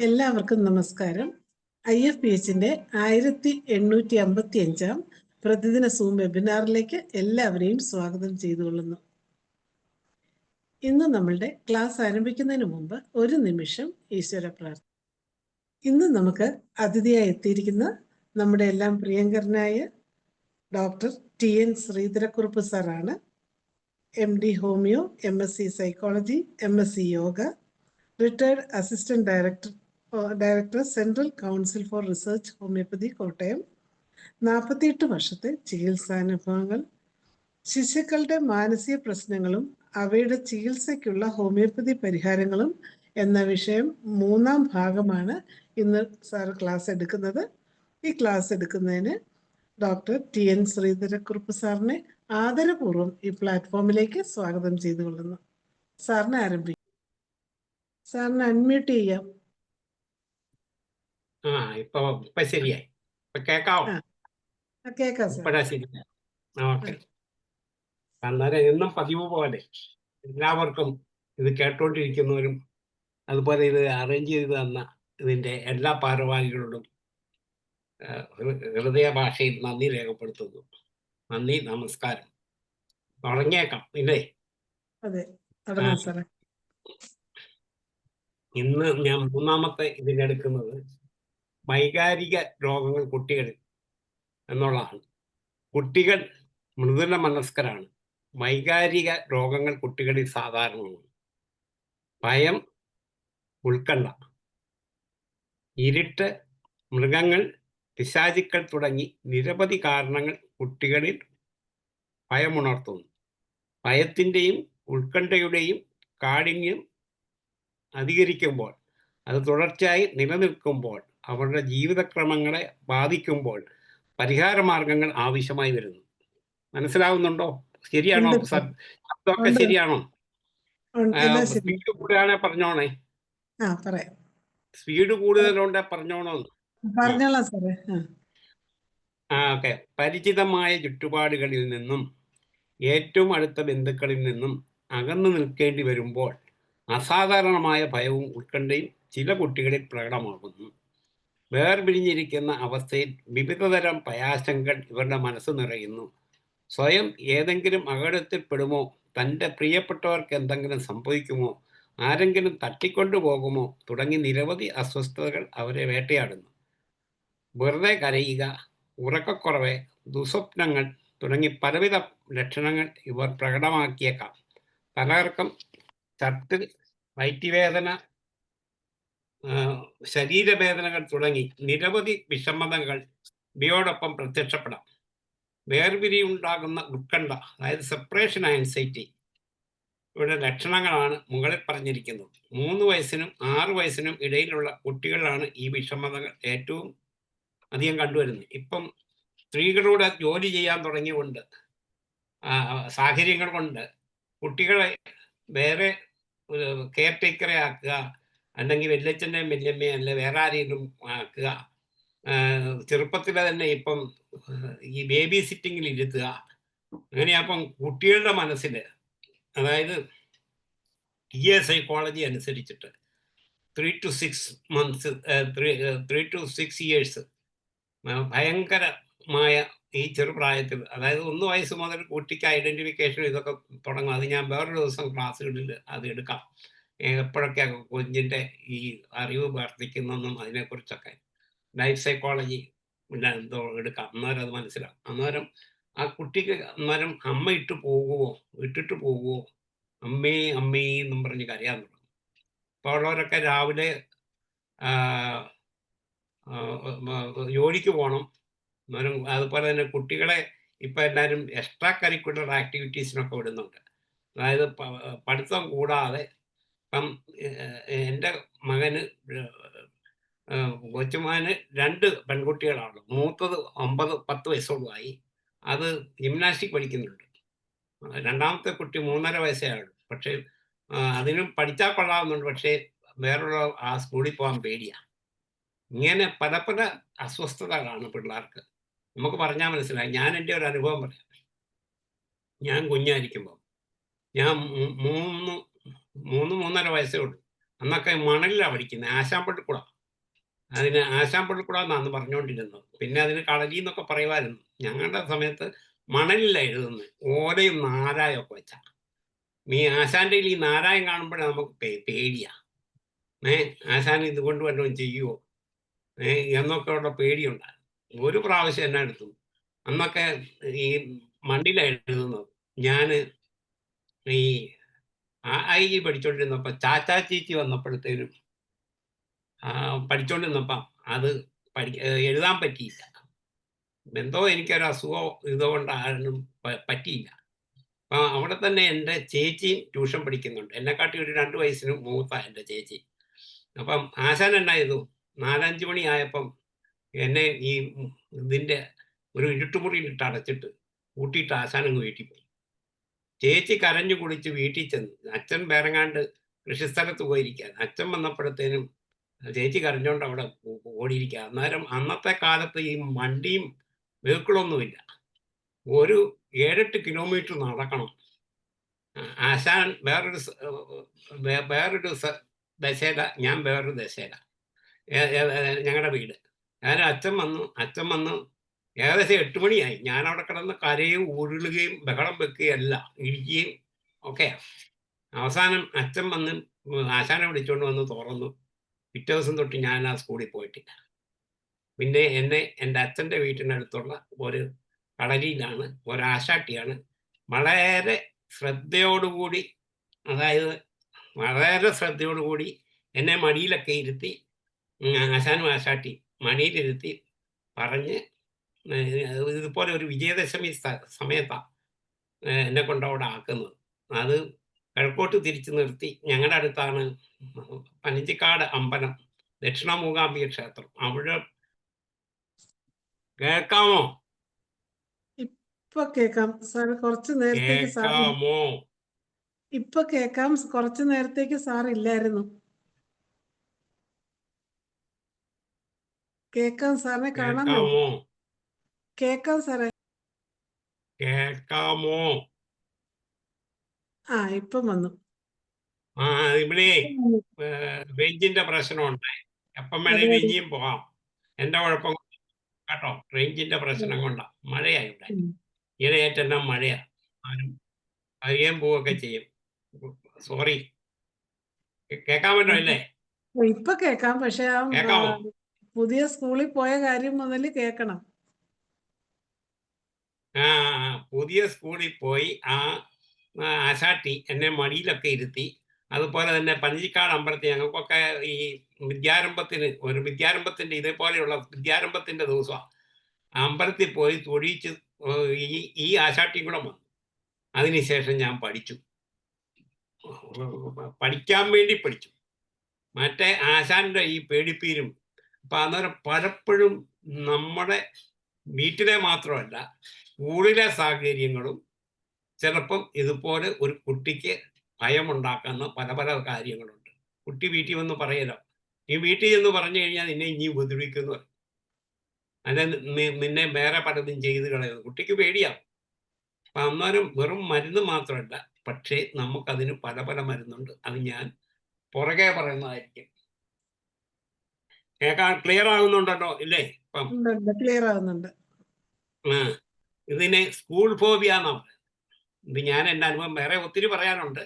എല്ലാവർക്കും നമസ്കാരം. IFPHന്റെ 1855 പ്രതിദിന സൂം വെബിനാറിലേക്ക് എല്ലാവരെയും സ്വാഗതം ചെയ്തുകൊള്ളുന്നു. ഇന്ന് നമ്മളുടെ ക്ലാസ് ആരംഭിക്കുന്നതിന് മുമ്പ് ഒരു നിമിഷം ഈശ്വര പ്രാർത്ഥന. ഇന്ന് നമുക്ക് അതിഥിയായി എത്തിയിരിക്കുന്ന നമ്മുടെ എല്ലാം പ്രിയങ്കരനായ ഡോക്ടർ TN ശ്രീധരക്കുറുപ്പ് സാറാണ്. MD homoeo, MSc psychology, MSc yoga, retired assistant director central council for research homoeopathy Kottayam. 48 വർഷത്തെ ചികിത്സാനുഭവങ്ങൾ. ശിശുക്കളുടെ മാനസിക പ്രശ്നങ്ങളും അവയുടെ ചികിത്സയ്ക്കുള്ള ഹോമിയോപ്പതി പരിഹാരങ്ങളും എന്ന വിഷയം 3-ാം ഭാഗമാണ് ഇന്ന് സാർ ക്ലാസ് എടുക്കുന്നത്. ഈ ക്ലാസ് എടുക്കുന്നതിന് ഡോക്ടർ TN ശ്രീധരക്കുറുപ്പ് സാറിനെ ആദരപൂർവ്വം ഈ പ്ലാറ്റ്ഫോമിലേക്ക് സ്വാഗതം ചെയ്തുകൊള്ളുന്നു. സാറിനെ ആരംഭിക്കും. സാറിനെ അൺമ്യൂട്ട് ചെയ്യാം. ഇപ്പൊ ശരിയായി. കേക്കാവോ? കേക്കാം സാർ. ഇപ്പഴാ ശരി. ഓക്കെ. അന്നേരം എന്നും പതിവ് പോലെ എല്ലാവർക്കും ഇത് കേട്ടോണ്ടിരിക്കുന്നവരും അതുപോലെ ഇത് അറേഞ്ച് ചെയ്ത് തന്ന ഇതിന്റെ എല്ലാ ഭാരവാഹികളോടും ഹൃദയ ഭാഷയിൽ നന്ദി രേഖപ്പെടുത്തുന്നു. നന്ദി, നമസ്കാരം. തുടങ്ങിയേക്കാം ഇല്ലേ? അതെ, തുടങ്ങാം സാറേ. ഇന്ന് ഞാൻ 3-ാമത്തെ ഇതിനെടുക്കുന്നത് വൈകാരിക രോഗങ്ങൾ കുട്ടികളിൽ എന്നുള്ളതാണ്. കുട്ടികൾ മൃദുല മനസ്കരാണ്. വൈകാരിക രോഗങ്ങൾ കുട്ടികളിൽ സാധാരണമാണ്. ഭയം, ഉത്കണ്ഠ, ഇരുട്ട്, മൃഗങ്ങൾ, പിശാചുക്കൾ തുടങ്ങി നിരവധി കാരണങ്ങൾ കുട്ടികളിൽ ഭയമുണർത്തുന്നു. ഭയത്തിൻ്റെയും ഉത്കണ്ഠയുടെയും കാഠിന്യം അധികരിക്കുമ്പോൾ, അത് തുടർച്ചയായി നിലനിൽക്കുമ്പോൾ, അവരുടെ ജീവിതക്രമങ്ങളെ ബാധിക്കുമ്പോൾ പരിഹാര മാർഗങ്ങൾ ആവശ്യമായി വരുന്നു. മനസ്സിലാവുന്നുണ്ടോ? ശരിയാണോ? ശബ്ദമൊക്കെ ശരിയാണോ? സ്പീഡ് കൂടുതലാണെ പറഞ്ഞോണേ. സ്പീഡ് കൂടുതലുണ്ടെ പറഞ്ഞോണോ? ഓക്കെ. പരിചിതമായ ചുറ്റുപാടുകളിൽ നിന്നും ഏറ്റവും അടുത്ത ബന്ധുക്കളിൽ നിന്നും അകന്നു നിൽക്കേണ്ടി വരുമ്പോൾ അസാധാരണമായ ഭയവും ഉത്കണ്ഠയും ചില കുട്ടികളിൽ പ്രകടമാകുന്നു. വേർപിരിഞ്ഞിരിക്കുന്ന അവസ്ഥയിൽ വിവിധതരം ഭയാശങ്കകൾ ഇവരുടെ മനസ്സ് നിറയുന്നു. സ്വയം ഏതെങ്കിലും അപകടത്തിൽപ്പെടുമോ, തൻ്റെ പ്രിയപ്പെട്ടവർക്ക് എന്തെങ്കിലും സംഭവിക്കുമോ, ആരെങ്കിലും തട്ടിക്കൊണ്ടു പോകുമോ തുടങ്ങി നിരവധി അസ്വസ്ഥതകൾ അവരെ വേട്ടയാടുന്നു. വെറുതെ കരയുക, ഉറക്കക്കുറവ്, ദുസ്വപ്നങ്ങൾ തുടങ്ങി പലവിധ ലക്ഷണങ്ങൾ ഇവർ പ്രകടമാക്കിയേക്കാം. തലകറക്കം, ഛർദ്ദിൽ, വയറ്റുവേദന, ശരീരവേദനകൾ തുടങ്ങി നിരവധി വിഷമതകൾ ഇവയോടൊപ്പം പ്രത്യക്ഷപ്പെടാം. വേർപിരിയുണ്ടാകുന്ന ഉത്കണ്ഠ, അതായത് സെപ്പറേഷൻ ആൻസൈറ്റി, ഇവിടെ ലക്ഷണങ്ങളാണ് മുകളിൽ പറഞ്ഞിരിക്കുന്നത്. 3 വയസ്സിനും 6 വയസ്സിനും ഇടയിലുള്ള കുട്ടികളിലാണ് ഈ വിഷമതകൾ ഏറ്റവും അധികം കണ്ടുവരുന്നത്. ഇപ്പം സ്ത്രീകളോട് ജോലി ചെയ്യാൻ തുടങ്ങിയുകൊണ്ട് സാഹചര്യങ്ങൾ കൊണ്ട് കുട്ടികളെ വേറെ കെയർ ടേക്കറെ ആക്കുക, അല്ലെങ്കിൽ വല്യച്ഛൻ്റെയും വല്യമ്മയും അല്ലെ വേറെ ആരെങ്കിലും ആക്കുക, ചെറുപ്പത്തിലെ തന്നെ ഇപ്പം ഈ ബേബി സിറ്റിങ്ങിൽ ഇരുത്തുക. അങ്ങനെയപ്പം കുട്ടികളുടെ മനസ്സിൽ, അതായത് TA സൈക്കോളജി അനുസരിച്ചിട്ട് 3 to 6 years ഭയങ്കരമായ ഈ ചെറുപ്രായത്തിൽ, അതായത് 1 വയസ്സ് മുതൽ കുട്ടിക്ക് ഐഡന്റിഫിക്കേഷൻ ഇതൊക്കെ തുടങ്ങും. അത് ഞാൻ വേറൊരു ദിവസം ക്ലാസ്സുകളിൽ അത് എടുക്കാം. എപ്പോഴൊക്കെ കുഞ്ഞിൻ്റെ ഈ അറിവ് വർദ്ധിക്കുന്നെന്നും അതിനെക്കുറിച്ചൊക്കെ ലൈഫ് സൈക്കോളജി എന്തോ എടുക്കാം. അന്നേരം അത് മനസ്സിലാവും. അന്നേരം ആ കുട്ടിക്ക് അന്നേരം അമ്മ ഇട്ടിട്ട് പോകുമോ, അമ്മേ അമ്മേ എന്നും പറഞ്ഞ് കരയാൻ തുടങ്ങും. അപ്പോൾ ഉള്ളവരൊക്കെ രാവിലെ ജോലിക്ക് പോകണം. അന്നേരം അതുപോലെ തന്നെ കുട്ടികളെ ഇപ്പം എല്ലാവരും എക്സ്ട്രാ കരിക്കുലർ ആക്ടിവിറ്റീസിനൊക്കെ വിടുന്നുണ്ട്. അതായത് പഠിത്തം കൂടാതെ ഇപ്പം എൻ്റെ മകന് കൊച്ചുമകന് 2 പെൺകുട്ടികളാണ്. മൂത്തത് 9-10 വയസ്സോളമായി. അത് ജിംനാസ്റ്റിക് പഠിക്കുന്നുണ്ട്. രണ്ടാമത്തെ കുട്ടി 3.5 വയസ്സേ ആയുള്ളൂ. പക്ഷേ അതിനും പഠിച്ചാൽ കൊള്ളാവുന്നുണ്ട്. പക്ഷേ വേറൊരു ആ സ്കൂളിൽ പോകാൻ പേടിയാണ്. ഇങ്ങനെ പല പല അസ്വസ്ഥതകളാണ് പിള്ളേർക്ക്. നമുക്ക് പറഞ്ഞാൽ മനസ്സിലായി. ഞാൻ എൻ്റെ ഒരു അനുഭവം പറയാം. ഞാൻ കുഞ്ഞായിരിക്കുമ്പോൾ, ഞാൻ 3-3.5 വയസ്സേ ഉള്ളൂ. അന്നൊക്കെ മണലിലാണ് പഠിക്കുന്നത്, ആശാൻ പള്ളിക്കൂട. അതിന് ആശാൻ പള്ളിക്കൂട എന്നാണ് പറഞ്ഞുകൊണ്ടിരുന്നത്. പിന്നെ അതിന് കളരി എന്നൊക്കെ പറയുമായിരുന്നു. ഞങ്ങളുടെ സമയത്ത് മണലിലാണ് എഴുതുന്നത്, ഓലയും നാരായം ഒക്കെ വെച്ചാ. ആശാന്റെ ഈ നാരായം കാണുമ്പോഴേ നമുക്ക് പേടിയാ. ആശാൻ ഇതുകൊണ്ട് വല്ലതും ചെയ്യുമോ എന്നൊക്കെ ഉള്ള പേടിയുണ്ടായിരുന്നു. ഒരു പ്രാവശ്യം എന്നെ എടുത്തു. അന്നൊക്കെ ഈ മണ്ണിലാണ് എഴുതുന്നത്. ഞാൻ ഈ ഐ പഠിച്ചോണ്ടിരുന്നപ്പോൾ ചാച്ചാ ചീച്ചി വന്നപ്പോഴത്തേനും പഠിച്ചോണ്ടിരുന്നപ്പം അത് എഴുതാൻ പറ്റിയില്ല. എന്തോ എനിക്കൊരു അസുഖം ഇതുകൊണ്ടാരും പറ്റിയില്ല. അപ്പം അവിടെ തന്നെ എൻ്റെ ചേച്ചിയും ട്യൂഷൻ പഠിക്കുന്നുണ്ട്. എന്നെക്കാട്ടി ഒരു 2 വയസ്സിന് മൂത്ത എൻ്റെ ചേച്ചി. അപ്പം ആശാൻ എന്നാ ചെയ്തു, 4-5 മണി ആയപ്പം എന്നെ ഈ ഇതിൻ്റെ ഒരു ഇരുട്ടുമുറിയിലിട്ട് അടച്ചിട്ട് കൂട്ടിയിട്ട് ആശാനങ്ങ് വീട്ടിൽ പോയി. ചേച്ചി കരഞ്ഞു കുളിച്ച് വീട്ടിൽ ചെന്നു. അച്ഛൻ വേറെങ്ങാണ്ട് കൃഷിസ്ഥലത്ത് പോയിരിക്കാൻ. അച്ഛൻ വന്നപ്പോഴത്തേനും ചേച്ചി കരഞ്ഞോണ്ട് അവിടെ ഓടിയിരിക്കുക. അന്നേരം അന്നത്തെ കാലത്ത് ഈ വണ്ടിയും വെഹിക്കിളൊന്നുമില്ല. ഒരു 7-8 കിലോമീറ്റർ നടക്കണം. ആശാൻ വേറൊരു ദശയില, ഞാൻ വേറൊരു ദശയില, ഞങ്ങളുടെ വീട്. അച്ഛൻ വന്ന് ഏകദേശം 8 മണിയായി. ഞാൻ അവിടെ കിടന്ന് കരയും ഉരുളുകയും ബഹളം വെക്കുകയും എല്ലാം ഇടിക്കുകയും ഒക്കെയാണ്. അവസാനം അച്ഛൻ വന്ന് ആശാനെ വിളിച്ചുകൊണ്ട് വന്ന് തുറന്നു. പിറ്റേ ദിവസം തൊട്ട് ഞാൻ ആ സ്കൂളിൽ പോയിട്ടില്ല. പിന്നെ എന്നെ എൻ്റെ അച്ഛൻ്റെ വീട്ടിനടുത്തുള്ള ഒരു കളരിയിലാണ്, ഒരാശാട്ടിയാണ് വളരെ ശ്രദ്ധയോടുകൂടി, അതായത് വളരെ ശ്രദ്ധയോടുകൂടി എന്നെ മടിയിലൊക്കെ ഇരുത്തി, ആശാനും ആശാട്ടി മടിയിലിരുത്തി പറഞ്ഞ് ഇതുപോലെ ഒരു വിജയദശമി സമയത്താണ് എന്നെ കൊണ്ട് അവിടെ ആക്കുന്നത്. അത് കിഴക്കോട്ട് തിരിച്ചു നിർത്തി. ഞങ്ങളുടെ അടുത്താണ് പനഞ്ചിക്കാട് അമ്പലം, ദക്ഷിണ മൂകാംബിക ക്ഷേത്രം. അവിടെ കേൾക്കാമോ? ഇപ്പൊ കേക്കാം സാർ. കുറച്ചു നേരത്തേക്ക് സാർ കേൾക്കാമോ? ഇപ്പൊ കേക്കാം. കുറച്ചു നേരത്തേക്ക് സാർ ഇല്ലായിരുന്നു. കേക്കാം സാറിനെ കാണാമോ? കേൾക്കാമോ? കേക്കാം സാറേ. കേൾക്കാമോ? ഇപ്പം വന്നു. ഇവിടെ റേഞ്ചിന്റെ പ്രശ്നമുണ്ട്. എപ്പം അതെ വേണേലും അതെ. ഇനിയും പോകാം. എന്റെ കുഴപ്പം കേട്ടോ, റേഞ്ചിന്റെ പ്രശ്നം കൊണ്ടാ. മഴയായി ഇവിടെ. ഈയിടെയായിട്ടെല്ലാം മഴയാ. ആരും അറിയാൻ പോവുകയൊക്കെ ചെയ്യും. സോറി. കേൾക്കാമല്ലോ അല്ലേ? ഇപ്പൊ കേക്കാം. പക്ഷെ കേൾക്കാമോ? പുതിയ സ്കൂളിൽ പോയ കാര്യം മുതൽ കേക്കണം. പുതിയ സ്കൂളിൽ പോയി ആശാട്ടി എന്നെ മടിയിലൊക്കെ ഇരുത്തി. അതുപോലെ തന്നെ പനഞ്ചിക്കാട് അമ്പലത്തിൽ ഞങ്ങൾക്കൊക്കെ ഈ വിദ്യാരംഭത്തിന്റെ ഇതേപോലെയുള്ള വിദ്യാരംഭത്തിന്റെ ദിവസമാണ്. അമ്പലത്തിൽ പോയി തൊഴിച്ച് ഈ ആശാട്ടിയും കൂടെ വന്നു. അതിനുശേഷം ഞാൻ പഠിച്ചു, പഠിക്കാൻ വേണ്ടി പഠിച്ചു. മറ്റേ ആശാന്റെ ഈ പേടിപ്പീരും. അപ്പൊ അന്നേരം പലപ്പോഴും നമ്മുടെ വീട്ടിലെ മാത്രമല്ല, സ്കൂളിലെ സാഹചര്യങ്ങളും ചിലപ്പം ഇതുപോലെ ഒരു കുട്ടിക്ക് ഭയമുണ്ടാക്കുന്ന പല പല കാര്യങ്ങളുണ്ട്. കുട്ടി വീട്ടിൽ വന്ന് പറയലോ, നീ വീട്ടിൽ ചെന്ന് പറഞ്ഞു കഴിഞ്ഞാൽ നിന്നെ ഇനി ഉപദ്രവിക്കുന്നു പറയും. അല്ലെ നിന്നെ വേറെ പലതും ചെയ്ത് കളയുന്നു. കുട്ടിക്ക് പേടിയാവും. അപ്പൊ അന്നേരം വെറും മരുന്ന് മാത്രമല്ല, പക്ഷേ നമുക്കതിന് പല പല മരുന്നുണ്ട്. അത് ഞാൻ പുറകെ പറയുന്നതായിരിക്കും. കേൾക്കാൻ ക്ലിയർ ആകുന്നുണ്ടല്ലോ ഇല്ലേ? ഇപ്പം ക്ലിയർ ആവുന്നുണ്ട്. ഇതിനെ സ്കൂൾ ഫോബിയ എന്നാണ് പറയുന്നത്. ഇത് ഞാൻ എൻ്റെ അനുഭവം, വേറെ ഒത്തിരി പറയാനുണ്ട്.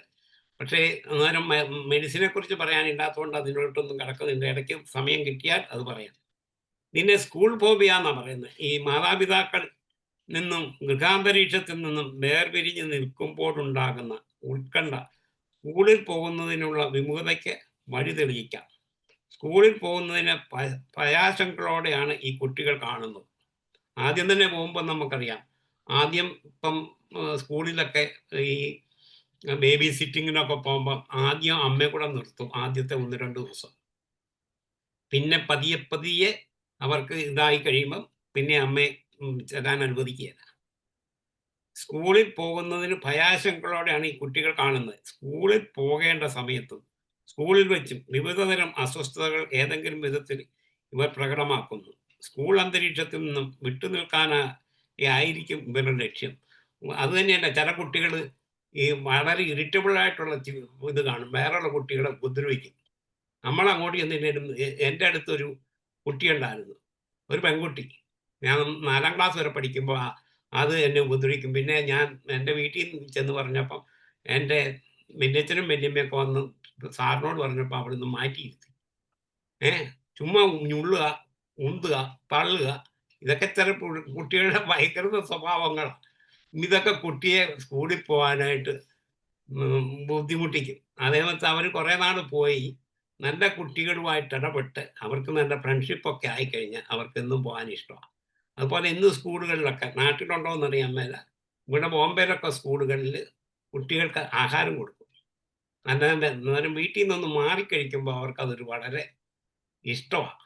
പക്ഷേ അന്നേരം മെഡിസിനെ കുറിച്ച് പറയാനില്ലാത്തതുകൊണ്ട് അതിനോട്ടൊന്നും കിടക്കുന്നില്ല. ഇടയ്ക്ക് സമയം കിട്ടിയാൽ അത് പറയാം. ഇതിനെ സ്കൂൾ ഫോബിയ എന്നാണ് പറയുന്നത്. ഈ മാതാപിതാക്കൾ നിന്നും ഗൃഹാന്തരീക്ഷത്തിൽ നിന്നും വേർപിരിഞ്ഞ് നിൽക്കുമ്പോഴുണ്ടാകുന്ന ഉത്കണ്ഠ സ്കൂളിൽ പോകുന്നതിനുള്ള വിമുഖതയ്ക്ക് വഴി തെളിയിക്കാം. സ്കൂളിൽ പോകുന്നതിനെ ഭയാശങ്കകളോടെയാണ് ഈ കുട്ടികൾ കാണുന്നത്. ആദ്യം തന്നെ പോകുമ്പോൾ നമുക്കറിയാം, ആദ്യം ഇപ്പം സ്കൂളിലൊക്കെ ഈ ബേബി സിറ്റിങ്ങിനൊക്കെ പോകുമ്പോൾ ആദ്യം അമ്മയെ കൂടെ നിർത്തും ആദ്യത്തെ 1-2 ദിവസം. പിന്നെ പതിയെ പതിയെ അവർക്ക് ഇതായി കഴിയുമ്പം പിന്നെ അമ്മയെ ചെല്ലാൻ അനുവദിക്കുകയില്ല. സ്കൂളിൽ പോകുന്നതിന് ഭയാശങ്കകളോടെയാണ് ഈ കുട്ടികൾ കാണുന്നത്. സ്കൂളിൽ പോകേണ്ട സമയത്തും സ്കൂളിൽ വെച്ചും വിവിധതരം അസ്വസ്ഥതകൾ ഏതെങ്കിലും വിധത്തിൽ ഇവർ പ്രകടമാക്കുന്നു. സ്കൂൾ അന്തരീക്ഷത്തിൽ നിന്നും വിട്ടുനിൽക്കാനായിരിക്കും ഇവരുടെ ലക്ഷ്യം. അത് തന്നെയല്ല, ചില കുട്ടികൾ ഈ വളരെ ഇറിറ്റബിൾ ആയിട്ടുള്ള ഇത് കാണും, വേറെയുള്ള കുട്ടികളെ ഉപദ്രവിക്കും. നമ്മളങ്ങോട്ട് ചെന്നിട്ടും എൻ്റെ അടുത്തൊരു കുട്ടിയുണ്ടായിരുന്നു. ഒരു പെൺകുട്ടി. ഞാൻ 4ാം ക്ലാസ് വരെ പഠിക്കുമ്പോൾ അത് എന്നെ ഉപദ്രവിക്കും. പിന്നെ ഞാൻ എൻ്റെ വീട്ടിൽ ചെന്ന് പറഞ്ഞപ്പം എൻ്റെ വല്യച്ഛനും വല്യമ്മയൊക്കെ വന്ന് സാറിനോട് പറഞ്ഞപ്പോൾ അവിടുന്ന് മാറ്റിയിരുത്തി. ചുമ്മാ ഞുള്ളുക, ഉന്തുക, തള്ളുക, ഇതൊക്കെ ചില കുട്ടികളുടെ ഭയങ്കര സ്വഭാവങ്ങളാണ്. ഇതൊക്കെ കുട്ടിയെ സ്കൂളിൽ പോകാനായിട്ട് ബുദ്ധിമുട്ടിക്കും. അതേപോലത്തെ അവർ കുറേ നാൾ പോയി നല്ല കുട്ടികളുമായിട്ട് ഇടപെട്ട് അവർക്ക് നല്ല ഫ്രണ്ട്ഷിപ്പൊക്കെ ആയിക്കഴിഞ്ഞാൽ അവർക്കെന്നും പോകാൻ ഇഷ്ടമാണ്. അതുപോലെ ഇന്ന് സ്കൂളുകളിലൊക്കെ നാട്ടിലുണ്ടോ എന്നറിയാൻ മേല, ഇവിടെ ബോംബെയിലൊക്കെ സ്കൂളുകളിൽ കുട്ടികൾക്ക് ആഹാരം കൊടുക്കും. അല്ലാണ്ട് അന്നേരം വീട്ടിൽ നിന്നൊന്ന് മാറിക്കഴിക്കുമ്പോൾ അവർക്കതൊരു വളരെ ഇഷ്ടമാണ്.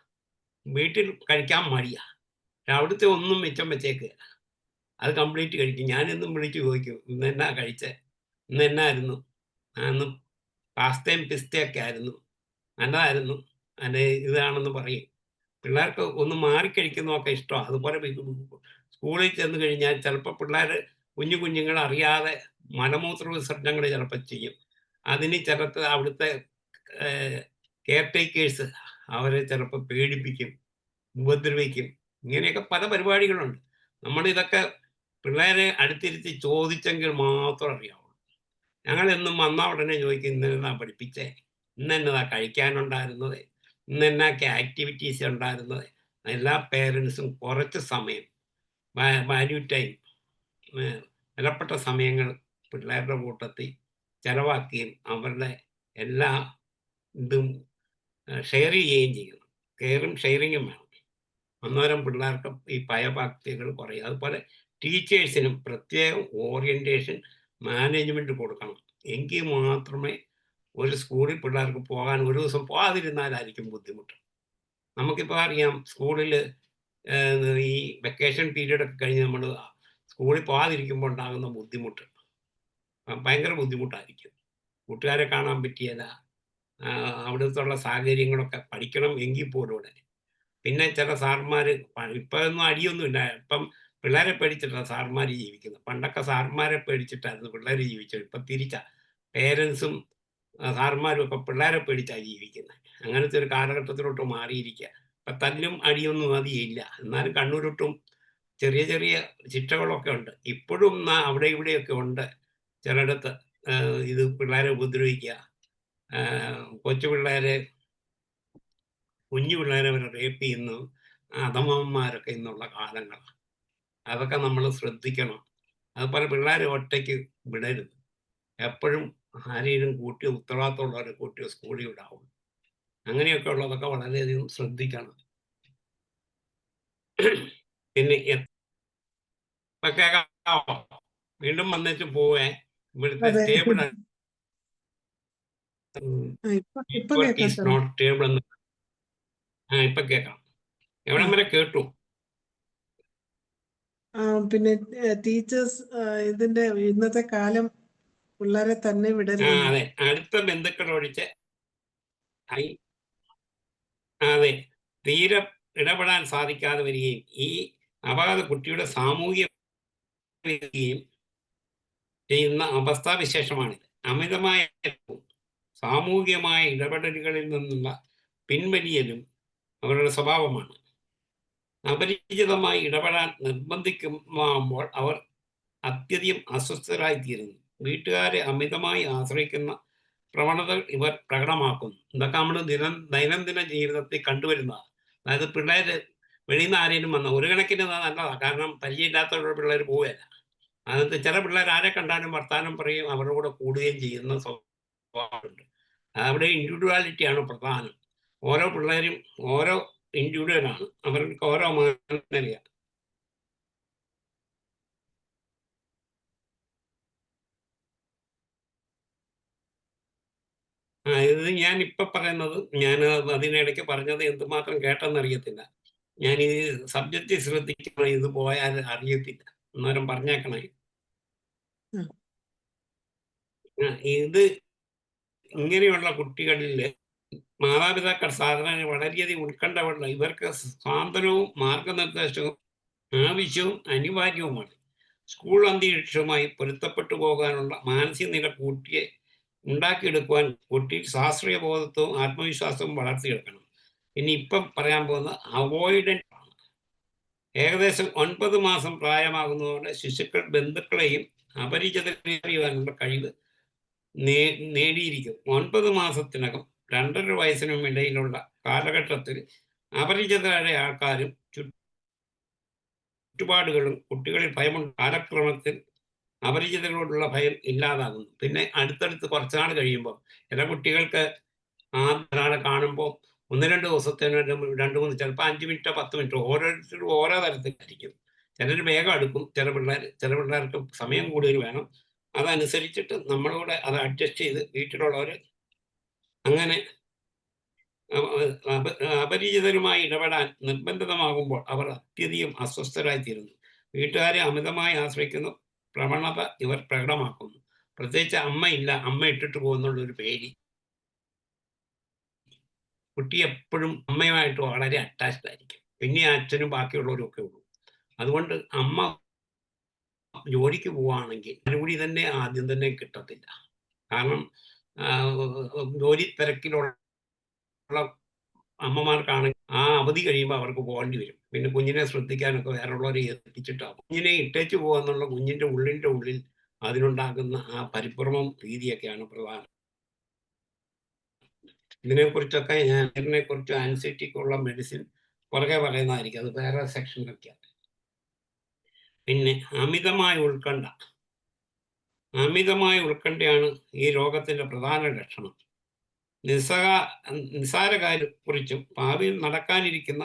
വീട്ടിൽ കഴിക്കാൻ മടിയാ. പക്ഷെ അവിടുത്തെ ഒന്നും മിച്ചം വെച്ചേക്കുകയില്ല. അത് കംപ്ലീറ്റ് കഴിക്കും. ഞാനെന്നും വിളിച്ച് ചോദിക്കും, ഇന്നെന്നാ കഴിച്ചേ? ഇന്നെന്നായിരുന്നു? ഇന്ന് പാസ്തയും പിസ്തയൊക്കെ ആയിരുന്നു. നല്ലതായിരുന്നു. അല്ലെ ഇതാണെന്ന് പറയും. പിള്ളേർക്ക് ഒന്ന് മാറിക്കഴിക്കുന്നതൊക്കെ ഇഷ്ടമാണ്. അതുപോലെ സ്കൂളിൽ ചെന്ന് കഴിഞ്ഞാൽ ചിലപ്പോൾ പിള്ളേർ കുഞ്ഞുങ്ങൾ അറിയാതെ മലമൂത്ര വിസർജനങ്ങൾ ചിലപ്പോൾ ചെയ്യും. അതിന് ചിലത്ത് അവിടുത്തെ കെയർ ടേക്കേഴ്സ് അവരെ ചിലപ്പോൾ പേടിപ്പിക്കും, ഉപദ്രവിക്കും. ഇങ്ങനെയൊക്കെ പല പരിപാടികളുണ്ട്. നമ്മളിതൊക്കെ പിള്ളേരെ അടുത്തിരുത്തി ചോദിച്ചെങ്കിൽ മാത്രം അറിയാവുള്ളൂ. ഞങ്ങളെന്നും വന്ന ഉടനെ ചോദിക്കും, ഇന്നെന്നാ പഠിപ്പിച്ചേ? ഇന്നെന്നതാ കഴിക്കാനുണ്ടായിരുന്നത്? ഇന്നെന്നൊക്കെ ആക്ടിവിറ്റീസ് ഉണ്ടായിരുന്നത്? എല്ലാ പേരൻസും കുറച്ച് സമയം വാല്യൂ ടൈം, വിലപ്പെട്ട സമയങ്ങൾ പിള്ളേരുടെ കൂട്ടത്തിൽ ചെലവാക്കുകയും അവരുടെ എല്ലാ ഇതും ഷെയർ ചെയ്യുകയും ചെയ്യണം. കെയറും ഷെയറിങ്ങും വേണം. അന്നേരം പിള്ളേർക്ക് ഈ ഭയഭക്തികൾ കുറയും. അതുപോലെ ടീച്ചേഴ്സിനും പ്രത്യേകം ഓറിയൻറ്റേഷൻ മാനേജ്മെൻറ്റ് കൊടുക്കണം. എങ്കിൽ മാത്രമേ ഒരു സ്കൂളിൽ പിള്ളേർക്ക് പോകാൻ ഒരു ദിവസം പോകാതിരുന്നാലായിരിക്കും ബുദ്ധിമുട്ട്. നമുക്കിപ്പോൾ അറിയാം, സ്കൂളിൽ ഈ വെക്കേഷൻ പീരീഡൊക്കെ കഴിഞ്ഞ് നമ്മൾ സ്കൂളിൽ പോകാതിരിക്കുമ്പോൾ ഉണ്ടാകുന്ന ബുദ്ധിമുട്ട് ഭയങ്കര ബുദ്ധിമുട്ടായിരിക്കും. കൂട്ടുകാരെ കാണാൻ പറ്റിയല്ല, അവിടുത്തെ സാഹചര്യങ്ങളൊക്കെ പഠിക്കണം എങ്കിൽ പോലും ഉടനെ. പിന്നെ ചില സാർമാർ ഇപ്പോഴൊന്നും അടിയൊന്നുമില്ല. ഇപ്പം പിള്ളേരെ പേടിച്ചിട്ടാണ് സാർമാർ ജീവിക്കുന്നത്. പണ്ടൊക്കെ സാർമാരെ പേടിച്ചിട്ടായിരുന്നു പിള്ളേർ ജീവിച്ചത്. ഇപ്പം തിരിച്ചാ, പേരൻസും സാർമാരും ഒക്കെ പിള്ളേരെ പേടിച്ചാണ് ജീവിക്കുന്നത്. അങ്ങനത്തെ ഒരു കാലഘട്ടത്തിലോട്ട് മാറിയിരിക്കുക. ഇപ്പം തല്ലും അടിയൊന്നും അധികമില്ല. എന്നാലും കണ്ണൂരൊട്ടും ചെറിയ ചെറിയ ശിക്ഷകളൊക്കെ ഉണ്ട്. ഇപ്പോഴും അവിടെ ഇവിടെയൊക്കെ ഉണ്ട് ചിലയിടത്ത്. ഇത് പിള്ളേരെ ഉപദ്രവിക്കുക, കൊച്ചു പിള്ളേരെ, കുഞ്ഞു പിള്ളേരെ വരെ റേപ്പ് ചെയ്യുന്നു അധമന്മാരൊക്കെ ഇന്നുള്ള കാലങ്ങളാണ്. അതൊക്കെ നമ്മൾ ശ്രദ്ധിക്കണം. അതുപോലെ പിള്ളേരെ ഒറ്റയ്ക്ക് വിടരുത്. എപ്പോഴും ആരെയും കൂട്ടി ഉത്തരവാദിത്തമുള്ളവരെ കൂട്ടി സ്കൂളിൽ വിടാവും. അങ്ങനെയൊക്കെ ഉള്ളതൊക്കെ വളരെയധികം ശ്രദ്ധിക്കണം. പിന്നെ കേൾക്കാമോ? വീണ്ടും വന്നിട്ട് പോവേ. ഇവിടുത്തെ അതെ. സ്റ്റേബിൾ ഇപ്പൊ കേൾക്കാം ഈസ് സാർ. നോട്ട് സ്റ്റേബിൾ എന്ന്. ഇപ്പൊ കേൾക്കാം. എവിടം വരെ കേട്ടു? പിന്നെ ടീച്ചേഴ്സ് ഇതിന്റെ ഇന്നത്തെ കാലം പിള്ളേരെ തന്നെ വിടരുതെന്ന്. അതെ, അടുത്ത ബന്ധുക്കൾ ഒഴിച്ച് അതെ, തീരെ ഇടപെടാൻ സാധിക്കാതെ വരികയും ഈ അപകട കുട്ടിയുടെ സാമൂഹിക ചെയ്യുന്ന അവസ്ഥാവിശേഷമാണിത്. അമിതമായ സാമൂഹികമായ ഇടപെടലുകളിൽ നിന്നുള്ള പിൻവലിയലും അവരുടെ സ്വഭാവമാണ്. അപരിചിതമായി ഇടപെടാൻ നിർബന്ധിക്കുമ്പോൾ അവർ അത്യധികം അസ്വസ്ഥരായിത്തീരുന്നു. വീട്ടുകാരെ അമിതമായി ആശ്രയിക്കുന്ന പ്രവണതകൾ ഇവർ പ്രകടമാക്കുന്നു. ഇതൊക്കെ നമ്മൾ ദൈനംദിന ജീവിതത്തിൽ കണ്ടുവരുന്നതാണ്. അതായത് പിള്ളേർ വെളിയിൽ നിന്ന് ആരെങ്കിലും വന്ന ഒരു കണക്കിന് നല്ലതാണ്. കാരണം പരിചയമില്ലാത്തവരുടെ പിള്ളേർ പോവുകയല്ല. അതിനകത്ത് ചില പിള്ളേർ ആരെ കണ്ടാലും വർത്താനം പറയും, അവരുടെ കൂടെ കൂടുകയും ചെയ്യുന്ന സ്വഭാവമുണ്ട്. അവിടെ ഇൻഡിവിജ്വാലിറ്റിയാണ് പ്രധാനം. ഓരോ പിള്ളേരും ഓരോ ഇൻഡിവിജ്വലാണ്. അവർക്ക് ഓരോ മാനറിയാം. ഇത് ഞാൻ ഇപ്പൊ പറയുന്നത്, ഞാൻ അതിനിടയ്ക്ക് പറഞ്ഞത് എന്തുമാത്രം കേട്ടെന്നറിയത്തില്ല. ഞാൻ ഈ സബ്ജക്റ്റ് ശ്രദ്ധിക്കണം, ഇത് പോയാൽ അറിയത്തില്ല. അന്നേരം പറഞ്ഞേക്കണേ. ഇത് ഇങ്ങനെയുള്ള കുട്ടികളിൽ മാതാപിതാക്കൾ സാധാരണ വളരെയധികം ഉത്കണ്ഠയുള്ള, ഇവർക്ക് സ്വാതന്ത്ര്യവും മാർഗനിർദ്ദേശവും ആവശ്യവും അനിവാര്യവുമാണ്. സ്കൂൾ അന്തരീക്ഷവുമായി പൊരുത്തപ്പെട്ടു പോകാനുള്ള മാനസിക നില ഉണ്ടാക്കിയെടുക്കുവാൻ കുട്ടി ശാസ്ത്രീയ ബോധത്വവും ആത്മവിശ്വാസവും വളർത്തിയെടുക്കണം. ഇനി ഇപ്പം പറയാൻ പോകുന്ന അവോയ്ഡൻസ് ആണ്. ഏകദേശം 9 മാസം പ്രായമാകുന്നതോടെ ശിശുക്കൾ ബന്ധുക്കളെയും അപരിചിതരെയും അറിയുവാനുള്ള കഴിവ് നേടിയിരിക്കും. 9 മാസത്തിനകം 2.5 വയസ്സിനും ഇടയിലുള്ള കാലഘട്ടത്തിൽ അപരിചിതരായ ആൾക്കാരും ചുറ്റുപാടുകളും കുട്ടികളിൽ ഭയമുണ്ട്. കാലക്രമത്തിൽ അപരിചിതരോടുള്ള ഭയം ഇല്ലാതാകുന്നു. പിന്നെ അടുത്തടുത്ത് കുറച്ച് നാൾ കഴിയുമ്പോൾ ചില കുട്ടികൾക്ക് ഒരാളെ കാണുമ്പോൾ 1-2 ദിവസത്തിന് 2-3 ചിലപ്പോൾ 5 മിനിറ്റോ 10 മിനിറ്റോ ഓരോരുത്തരും ഓരോ തരത്തിലായിരിക്കും. ചിലർ വേഗം അടുക്കും, ചില പിള്ളേർക്ക് സമയം കൂടുതൽ വേണം. അതനുസരിച്ചിട്ട് നമ്മളോട് അത് അഡ്ജസ്റ്റ് ചെയ്ത് വീട്ടിലുള്ളവർ അങ്ങനെ അപരിചിതരുമായി ഇടപെടാൻ നിർബന്ധിതമാകുമ്പോൾ അവർ അത്യധികം അസ്വസ്ഥരായിത്തീരുന്നു. വീട്ടുകാരെ അമിതമായി ആശ്രയിക്കുന്ന പ്രവണത ഇവർ പ്രകടമാക്കുന്നു. പ്രത്യേകിച്ച് അമ്മയില്ല, അമ്മ ഇട്ടിട്ട് പോകുന്നുള്ളൊരു പേടി. കുട്ടി എപ്പോഴും അമ്മയുമായിട്ട് വളരെ അറ്റാച്ച്ഡ് ആയിരിക്കും. പിന്നെ അച്ഛനും ബാക്കിയുള്ളവരും ഒക്കെ ഉള്ളൂ. അതുകൊണ്ട് അമ്മ ജോലിക്ക് പോവുകയാണെങ്കിൽ കൂടി തന്നെ ആദ്യം തന്നെ കിട്ടത്തില്ല. കാരണം ജോലി തിരക്കിലുള്ള അമ്മമാർക്കാണെങ്കിൽ ആ അവധി കഴിയുമ്പോൾ അവർക്ക് പോകേണ്ടി വരും. പിന്നെ കുഞ്ഞിനെ ശ്രദ്ധിക്കാനൊക്കെ വേറെയുള്ളവരെ ഏൽപ്പിച്ചിട്ടാവും. കുഞ്ഞിനെ ഇട്ടേച്ച് പോകാന്നുള്ള കുഞ്ഞിൻ്റെ ഉള്ളിൽ അതിനുണ്ടാകുന്ന ആ പരിഭ്രമം ഭീതിയൊക്കെയാണ് പ്രധാനം. ഇതിനെക്കുറിച്ചൊക്കെ ഇതിനെക്കുറിച്ച് ആൻസൈറ്റിക്കുള്ള മെഡിസിൻ പുറകെ പറയുന്നതായിരിക്കും. അത് വേറെ സെക്ഷനിലൊക്കെയാണ്. പിന്നെ അമിതമായ ഉത്കണ്ഠയാണ് ഈ രോഗത്തിൻ്റെ പ്രധാന ലക്ഷണം. നിസ്സാര കാര്യത്തെക്കുറിച്ചും ഭാവിയിൽ നടക്കാനിരിക്കുന്ന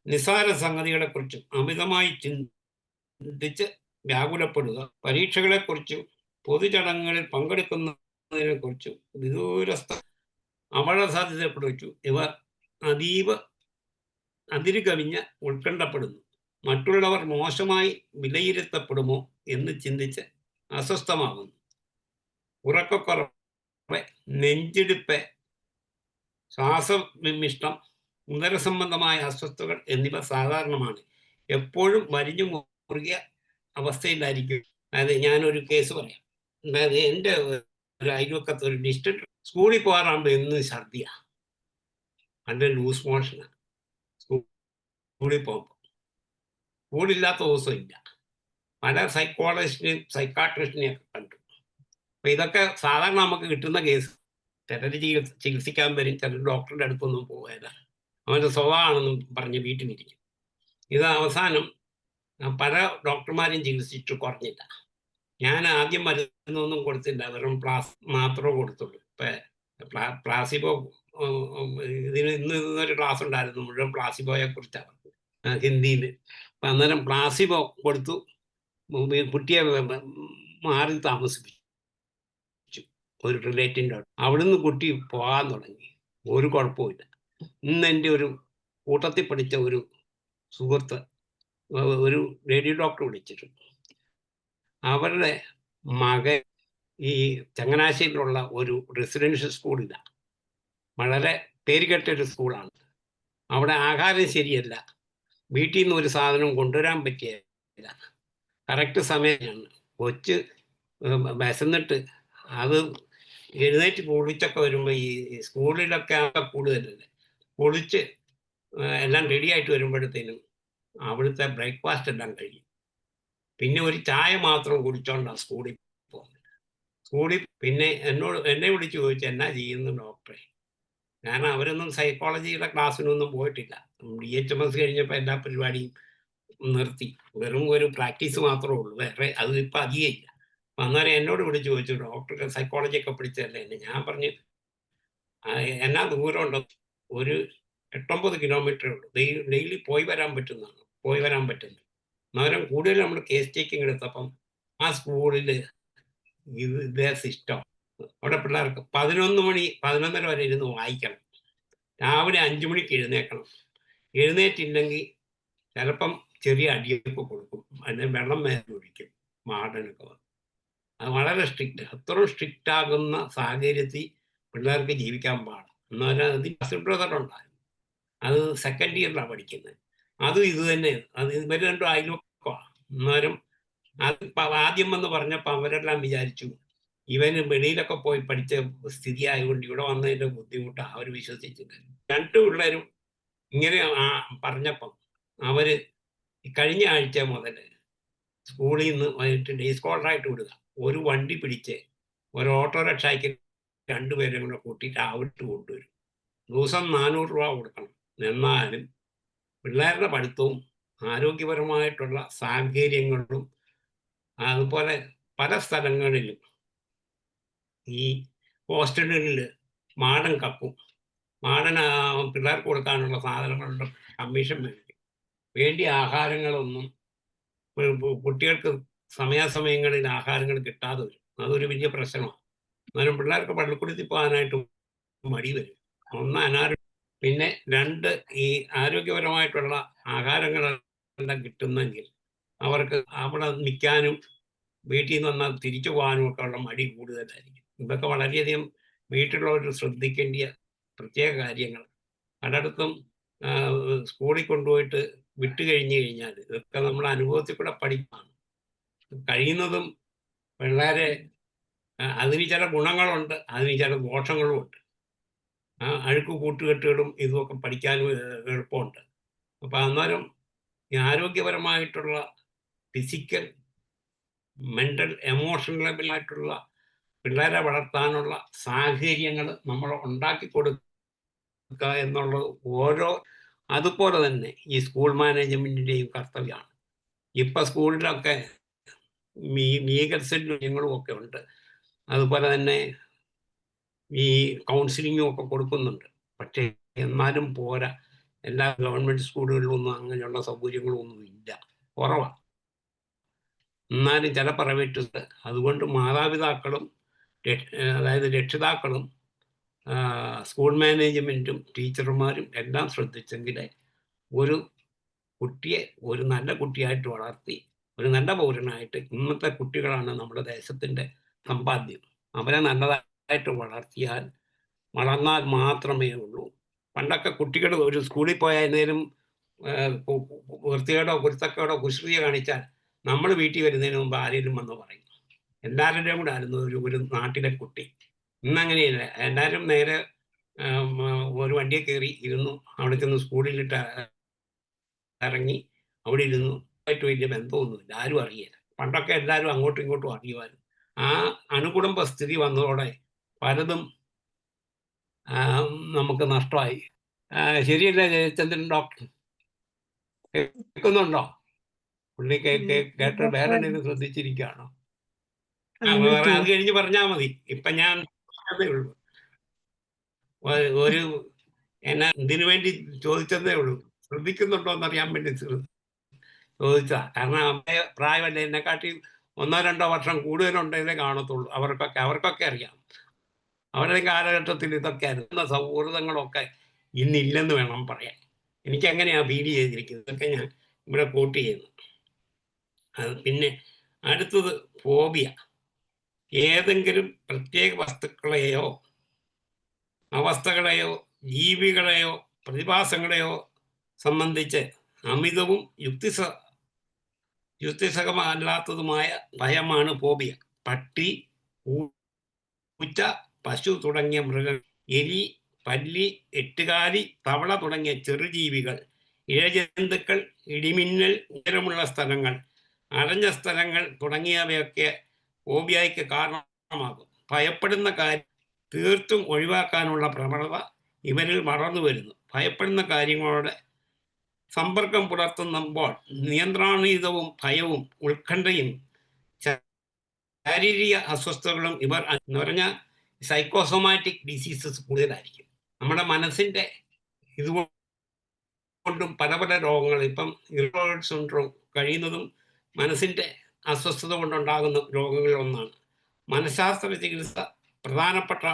നിസ്സാര സംഗതികളെക്കുറിച്ചും അമിതമായി ചിന്തിച്ച് വ്യാകുലപ്പെടുക, പരീക്ഷകളെക്കുറിച്ചും പൊതുചടങ്ങുകളിൽ പങ്കെടുക്കുന്നതിനെക്കുറിച്ചും വിദൂരസ്ഥ അപകട സാധ്യതയെക്കുറിച്ചും ഇവർ അതീവ അതിരുകവിഞ്ഞ് ഉത്കണ്ഠപ്പെടുന്നു. മറ്റുള്ളവർ മോശമായി വിലയിരുത്തപ്പെടുമോ എന്ന് ചിന്തിച്ച് അസ്വസ്ഥമാകുന്നു. ഉറക്കക്കുറവ്, നെഞ്ചിടിപ്പ്, ശ്വാസവിമിഷ്ടം, ഉദരസംബന്ധമായ അസ്വസ്ഥതകൾ എന്നിവ സാധാരണമാണ്. എപ്പോഴും വലിഞ്ഞു മുറുകിയ അവസ്ഥയിലായിരിക്കും. അതായത് ഞാനൊരു കേസ് പറയാം. അതായത് എൻ്റെ ഒരു അയൽവക്കത്ത് ഒരു ഡിസ്ട്രിക്ട് സ്കൂളിൽ പോകാറാകുമ്പോൾ എന്നും ഛർദിയാണ്, അതിൻ്റെ ലൂസ് മോഷനാണ്. സ്കൂളിൽ പോകുമ്പോൾ സ്കൂളില്ലാത്ത ദിവസം ഇല്ല. പല സൈക്കോളജിസ്റ്റിനെയും സൈക്കാട്രിസ്റ്റിനെയും ഒക്കെ കണ്ടു. അപ്പം ഇതൊക്കെ സാധാരണ നമുക്ക് കിട്ടുന്ന കേസ്. ചിലർ ചികിത്സിക്കാൻ വരും, ചിലർ ഡോക്ടറുടെ അടുത്തൊന്നും പോകില്ല, അവൻ്റെ സ്വഭാവമാണെന്നും പറഞ്ഞ് വീട്ടിലിരിക്കും. ഇത് അവസാനം പല ഡോക്ടർമാരെയും ചികിത്സിച്ചു കുറഞ്ഞില്ല. ഞാൻ ആദ്യം മരുന്നൊന്നും കൊടുത്തില്ല, വെറും മാത്രമേ കൊടുത്തുള്ളൂ. ഇപ്പം പ്ലാസിബോ, ഇന്നൊരു ക്ലാസ് ഉണ്ടായിരുന്നു മുഴുവൻ പ്ലാസിബോയെ കുറിച്ചാണ് ഹിന്ദിയിൽ. അപ്പം അന്നേരം പ്ലാസിബോ കൊടുത്തു, കുട്ടിയെ മാറി താമസിപ്പിച്ചു ഒരു റിലേറ്റീവിൻ്റെ. അവിടുന്ന് കുട്ടി പോകാൻ തുടങ്ങി, ഒരു കുഴപ്പമില്ല. ഇന്ന് എൻ്റെ ഒരു കൂട്ടത്തിൽ പഠിച്ച ഒരു സുഹൃത്ത് ഒരു ലേഡി ഡോക്ടർ വിളിച്ചിട്ടുണ്ട്. അവരുടെ മകൻ ഈ ചങ്ങനാശ്ശേരിയിലുള്ള ഒരു റെസിഡൻഷ്യൽ സ്കൂളിലാണ്, വളരെ പേരുകെട്ടൊരു സ്കൂളാണ്. അവിടെ ആഹാരം ശരിയല്ല, വീട്ടിൽ നിന്ന് ഒരു സാധനം കൊണ്ടുവരാൻ പറ്റിയില്ല, കറക്റ്റ് സമയമാണ്. കൊച്ച് വിശന്നിട്ട് അത് എഴുന്നേറ്റ് കുളിച്ചൊക്കെ വരുമ്പോൾ ഈ സ്കൂളിലൊക്കെ കൂടുതലല്ലേ, കുളിച്ച് എല്ലാം റെഡിയായിട്ട് വരുമ്പോഴത്തേനും അവിടുത്തെ ബ്രേക്ക്ഫാസ്റ്റ് എല്ലാം കഴിയും. പിന്നെ ഒരു ചായ മാത്രം കുടിച്ചോണ്ടാണ് സ്കൂളിൽ പോകുന്നത്. സ്കൂളിൽ പിന്നെ എന്നെ വിളിച്ച് ചോദിച്ചു, എന്നാ ചെയ്യുന്നു ഡോക്ടറെ? കാരണം അവരൊന്നും സൈക്കോളജിയുടെ ക്ലാസ്സിനൊന്നും പോയിട്ടില്ല. DHMS കഴിഞ്ഞപ്പോൾ എല്ലാ പരിപാടിയും നിർത്തി, വെറും ഒരു പ്രാക്ടീസ് മാത്രമേ ഉള്ളൂ, വേറെ അത് ഇപ്പം അധികം ഇല്ല. അന്നേരം എന്നോട് വിളിച്ച് ചോദിച്ചു, ഡോക്ടർ സൈക്കോളജി ഒക്കെ പഠിച്ചതല്ലേ എന്ന്. ഞാൻ പറഞ്ഞു, എന്നാ ദൂരമുണ്ടോ? ഒരു 8-9 കിലോമീറ്റർ ഉള്ളൂ, ഡെയിലി പോയി വരാൻ പറ്റുന്നതാണ്. അന്നേരം കൂടുതൽ നമ്മൾ കേസ് ടേക്കിംഗ് എടുത്തപ്പം ആ സ്കൂളിൽ ഇതേ സിസ്റ്റം. അവിടെ പിള്ളേർക്ക് 11 വരെ ഇരുന്ന് വായിക്കണം, രാവിലെ 5 മണിക്ക് എഴുന്നേക്കണം. എഴുന്നേറ്റില്ലെങ്കിൽ ചിലപ്പം ചെറിയ അടിയൊക്കെ കൊടുക്കും, അതിന് വെള്ളം മേലെ ഒഴിക്കും, വാർഡനൊക്കെ വന്നു. അത് വളരെ സ്ട്രിക്റ്റ്. അത്രയും സ്ട്രിക്റ്റ് ആകുന്ന സാഹചര്യത്തിൽ പിള്ളേർക്ക് ജീവിക്കാൻ പാടില്ല. എന്നാൽ ബ്രദറുണ്ടായിരുന്നു, അത് സെക്കൻഡ് ഇയറിലാണ് പഠിക്കുന്നത്. അതും ഇത് തന്നെ, അത് ഇവർ രണ്ടും അയൽവക്കമാണ്. അന്നേരം അത് ആദ്യം വന്ന് പറഞ്ഞപ്പോൾ അവരെല്ലാം വിചാരിച്ചു ഇവന് വെളിയിലൊക്കെ പോയി പഠിച്ച സ്ഥിതി ആയതുകൊണ്ട് ഇവിടെ വന്നതിന്റെ ബുദ്ധിമുട്ടാണ് അവർ വിശ്വസിച്ചില്ല. 2 പിള്ളേരും ഇങ്ങനെ പറഞ്ഞപ്പം അവര് കഴിഞ്ഞ ആഴ്ച മുതൽ സ്കൂളിൽ നിന്ന് വന്നിട്ട് ഡേ സ്കോളറായിട്ട് വിടുക. ഒരു വണ്ടി പിടിച്ച് ഒരു ഓട്ടോറിക്ഷയ്ക്ക് 2 പേരും കൂടെ കൂട്ടിയിട്ട് അവിടെ കൊണ്ടുവരും. ദിവസം 400 രൂപ കൊടുക്കണം. എന്നാലും പിള്ളേരുടെ പഠിത്തവും ആരോഗ്യപരമായിട്ടുള്ള സാഹചര്യങ്ങളും അതുപോലെ പല സ്ഥലങ്ങളിലും ഈ ഹോസ്റ്റലുകളിൽ മാടൻ കപ്പും മാടൻ പിള്ളേർക്ക് കൊടുക്കാനുള്ള സാധനങ്ങളുടെ കമ്മീഷൻ മേടിക്കും. വേണ്ടിയ ആഹാരങ്ങളൊന്നും കുട്ടികൾക്ക് സമയാസമയങ്ങളിൽ ആഹാരങ്ങൾ കിട്ടാതെ വരും. അതൊരു വലിയ പ്രശ്നമാണ്. എന്നാലും പിള്ളേർക്ക് പള്ളിക്കൂടത്തിൽ പോകാനായിട്ട് മടി വരും. ഒന്ന് അനാരോഗ്യം, പിന്നെ 2 ഈ ആരോഗ്യപരമായിട്ടുള്ള ആഹാരങ്ങളെല്ലാം കിട്ടുന്നെങ്കിൽ അവർക്ക് അവിടെ നിൽക്കാനും വീട്ടിൽ നിന്ന് വന്നാൽ തിരിച്ചു പോകാനും ഒക്കെ ഉള്ള മടി കൂടുതലായിരിക്കും. ഇതൊക്കെ വളരെയധികം വീട്ടിലുള്ളവർ ശ്രദ്ധിക്കേണ്ടിയ പ്രത്യേക കാര്യങ്ങൾ. പലയിടത്തും സ്കൂളിൽ കൊണ്ടുപോയിട്ട് വിട്ട് കഴിഞ്ഞു കഴിഞ്ഞാൽ ഇതൊക്കെ നമ്മുടെ അനുഭവത്തിൽ കൂടെ പഠിപ്പാണ്. കഴിയുന്നതും പിള്ളേരെ അതിന് ചില ഗുണങ്ങളുണ്ട്, അതിന് ചില ദോഷങ്ങളും ഉണ്ട്. അഴുക്ക് കൂട്ടുകെട്ടുകളും ഇതുമൊക്കെ പഠിക്കാനും എളുപ്പമുണ്ട്. അപ്പം അന്നേരം ആരോഗ്യപരമായിട്ടുള്ള ഫിസിക്കൽ, മെൻ്റൽ, എമോഷണലായിട്ടുള്ള പിള്ളേരെ വളർത്താനുള്ള സാഹചര്യങ്ങൾ നമ്മൾ ഉണ്ടാക്കി കൊടുക്കുക എന്നുള്ളത് അതുപോലെ തന്നെ ഈ സ്കൂൾ മാനേജ്മെൻറ്റിൻ്റെയും കർത്തവ്യമാണ്. ഇപ്പം സ്കൂളിലൊക്കെ ലീഗൽ സെല്ലുകളും ഒക്കെ ഉണ്ട്. അതുപോലെ തന്നെ ഈ കൗൺസിലിങ്ങും ഒക്കെ കൊടുക്കുന്നുണ്ട്. പക്ഷേ എന്നാലും പോരാ. എല്ലാ ഗവൺമെൻറ് സ്കൂളുകളിലൊന്നും അങ്ങനെയുള്ള സൗകര്യങ്ങളൊന്നും ഇല്ല, കുറവാണ്. എന്നാലും ചില പ്രൈവറ്റ് അതുകൊണ്ട് മാതാപിതാക്കളും അതായത് രക്ഷിതാക്കളും സ്കൂൾ മാനേജ്മെൻറ്റും ടീച്ചർമാരും എല്ലാം ശ്രദ്ധിച്ചെങ്കിലേ ഒരു കുട്ടിയെ ഒരു നല്ല കുട്ടിയായിട്ട് വളർത്തി ഒരു നല്ല പൗരനായിട്ട്, ഇന്നത്തെ കുട്ടികളാണ് നമ്മുടെ ദേശത്തിൻ്റെ സമ്പാദ്യം, അവരെ നല്ലതായിട്ട് വളർന്നാൽ മാത്രമേ ഉള്ളൂ. പണ്ടൊക്കെ കുട്ടികൾ ഒരു സ്കൂളിൽ പോയാൽ എന്തെങ്കിലും വൃത്തികേടോ കുരുത്തക്കേടോ കുസൃതിയോ കാണിച്ചാൽ നമ്മൾ വീട്ടിൽ വരുന്നതിന് മുമ്പ് ആരെങ്കിലും വന്ന് പറയും. എല്ലാവരുടെയും കൂടെ ആയിരുന്നു ഒരു നാട്ടിലെ കുട്ടി. ഇന്നങ്ങനെയില്ല. എല്ലാവരും നേരെ ഒരു വണ്ടിയെ കയറി ഇരുന്നു, അവിടെ ചെന്ന് സ്കൂളിലിട്ട് ഇറങ്ങി അവിടെ ഇരുന്നു. ആയിട്ട് വലിയ ബന്ധമൊന്നുമില്ല, ആരും അറിയില്ല. പണ്ടൊക്കെ എല്ലാവരും അങ്ങോട്ടും ഇങ്ങോട്ടും അറിയുമായിരുന്നു. ആ അണുകുടുംബ സ്ഥിതി വന്നതോടെ പലതും നമുക്ക് നഷ്ടമായി. ശരിയല്ലേ ജയചന്ദ്രൻ ഡോക്ടർ? കേൾക്കുന്നുണ്ടോ? പുള്ളി കേട്ട് വേറെ എന്തെങ്കിലും ശ്രദ്ധിച്ചിരിക്കുകയാണോ? അത് കഴിഞ്ഞ് പറഞ്ഞാൽ മതി. ഇപ്പൊ ഞാൻ പറഞ്ഞതേ ഉള്ളൂ. ഒരു ഇതിനു വേണ്ടി ചോദിച്ചതേ ഉള്ളൂ. ശ്രദ്ധിക്കുന്നുണ്ടോ എന്നറിയാൻ വേണ്ടി ചോദിച്ചതാ. കാരണം അമ്മയെ പ്രായമല്ല, എന്നെക്കാട്ടി 1-2 വർഷം കൂടുതലുണ്ടെങ്കിലേ കാണത്തുള്ളൂ. അവർക്കൊക്കെ അറിയാം. അവരുടെ കാലഘട്ടത്തിൽ ഇതൊക്കെ ആയിരുന്ന സൗഹൃദങ്ങളൊക്കെ ഇന്നില്ലെന്ന് വേണം പറയാൻ. എനിക്കങ്ങനെയാണ് ഫീൽ ചെയ്തിരിക്കുന്നത്. ഇതൊക്കെ ഞാൻ ഇവിടെ കോട്ട് ചെയ്യുന്നു. അത് പിന്നെ അടുത്തത് ഫോബിയ. ഏതെങ്കിലും പ്രത്യേക വസ്തുക്കളെയോ അവസ്ഥകളെയോ ജീവികളെയോ പ്രതിഭാസങ്ങളെയോ സംബന്ധിച്ച് അമിതവും യുക്തിസഹമല്ലാത്തതുമായ ഭയമാണ് ഫോബിയ. പട്ടി, പൂച്ച, പശു തുടങ്ങിയ മൃഗങ്ങൾ, എലി, പല്ലി, എട്ടുകാലി, തവള തുടങ്ങിയ ചെറുജീവികൾ, ഇഴജന്തുക്കൾ, ഇടിമിന്നൽ, ഉയരമുള്ള സ്ഥലങ്ങൾ, അടഞ്ഞ സ്ഥലങ്ങൾ തുടങ്ങിയവയൊക്കെ ഫോബിയയ്ക്ക് കാരണമാകും. ഭയപ്പെടുന്ന കാര്യം തീർത്തും ഒഴിവാക്കാനുള്ള പ്രവണത ഇവരിൽ വളർന്നു വരുന്നു. ഭയപ്പെടുന്ന കാര്യങ്ങളോട് സമ്പർക്കം പുലർത്തുമ്പോൾ നിയന്ത്രണീതവും ഭയവും ഉത്കണ്ഠയും ശാരീരിക അസ്വസ്ഥതകളും ഇവർ എന്ന് പറഞ്ഞാൽ സൈക്കോസൊമാറ്റിക് ഡിസീസസ് കൂടുതലായിരിക്കും. നമ്മുടെ മനസ്സിൻ്റെ ഇതുകൊണ്ടും പല രോഗങ്ങൾ, ഇപ്പം ഇറിറ്റബിൾ സിൻഡ്രോം കഴിയുന്നതും മനസ്സിൻ്റെ അസ്വസ്ഥത കൊണ്ടുണ്ടാകുന്ന രോഗങ്ങളിൽ ഒന്നാണ്. മനഃശാസ്ത്ര ചികിത്സ പ്രധാനപ്പെട്ട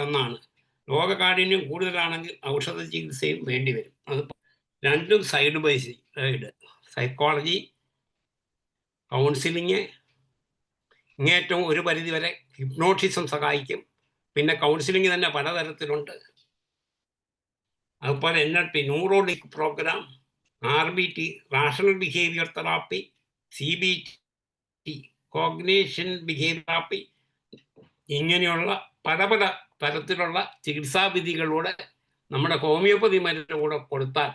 ഒന്നാണ്. രോഗകാഠിന്യം കൂടുതലാണെങ്കിൽ ഔഷധ ചികിത്സയും വേണ്ടിവരും. അത് രണ്ടും side by side. Psychology, counselling, ഇങ്ങേറ്റവും ഒരു പരിധിവരെ ഹിപ്നോട്ടിസം സഹായിക്കും. പിന്നെ കൗൺസിലിംഗ് തന്നെ പലതരത്തിലുണ്ട്. അതുപോലെ NLP, neurologic program, RBT, rational behaviour therapy, CBT, cognition behaviour therapy, ഇങ്ങനെയുള്ള പല പല തരത്തിലുള്ള ചികിത്സാവിധികളൂടെ നമ്മുടെ ഹോമിയോപ്പതി മരുന്ന് കൂടെ കൊടുത്താൽ,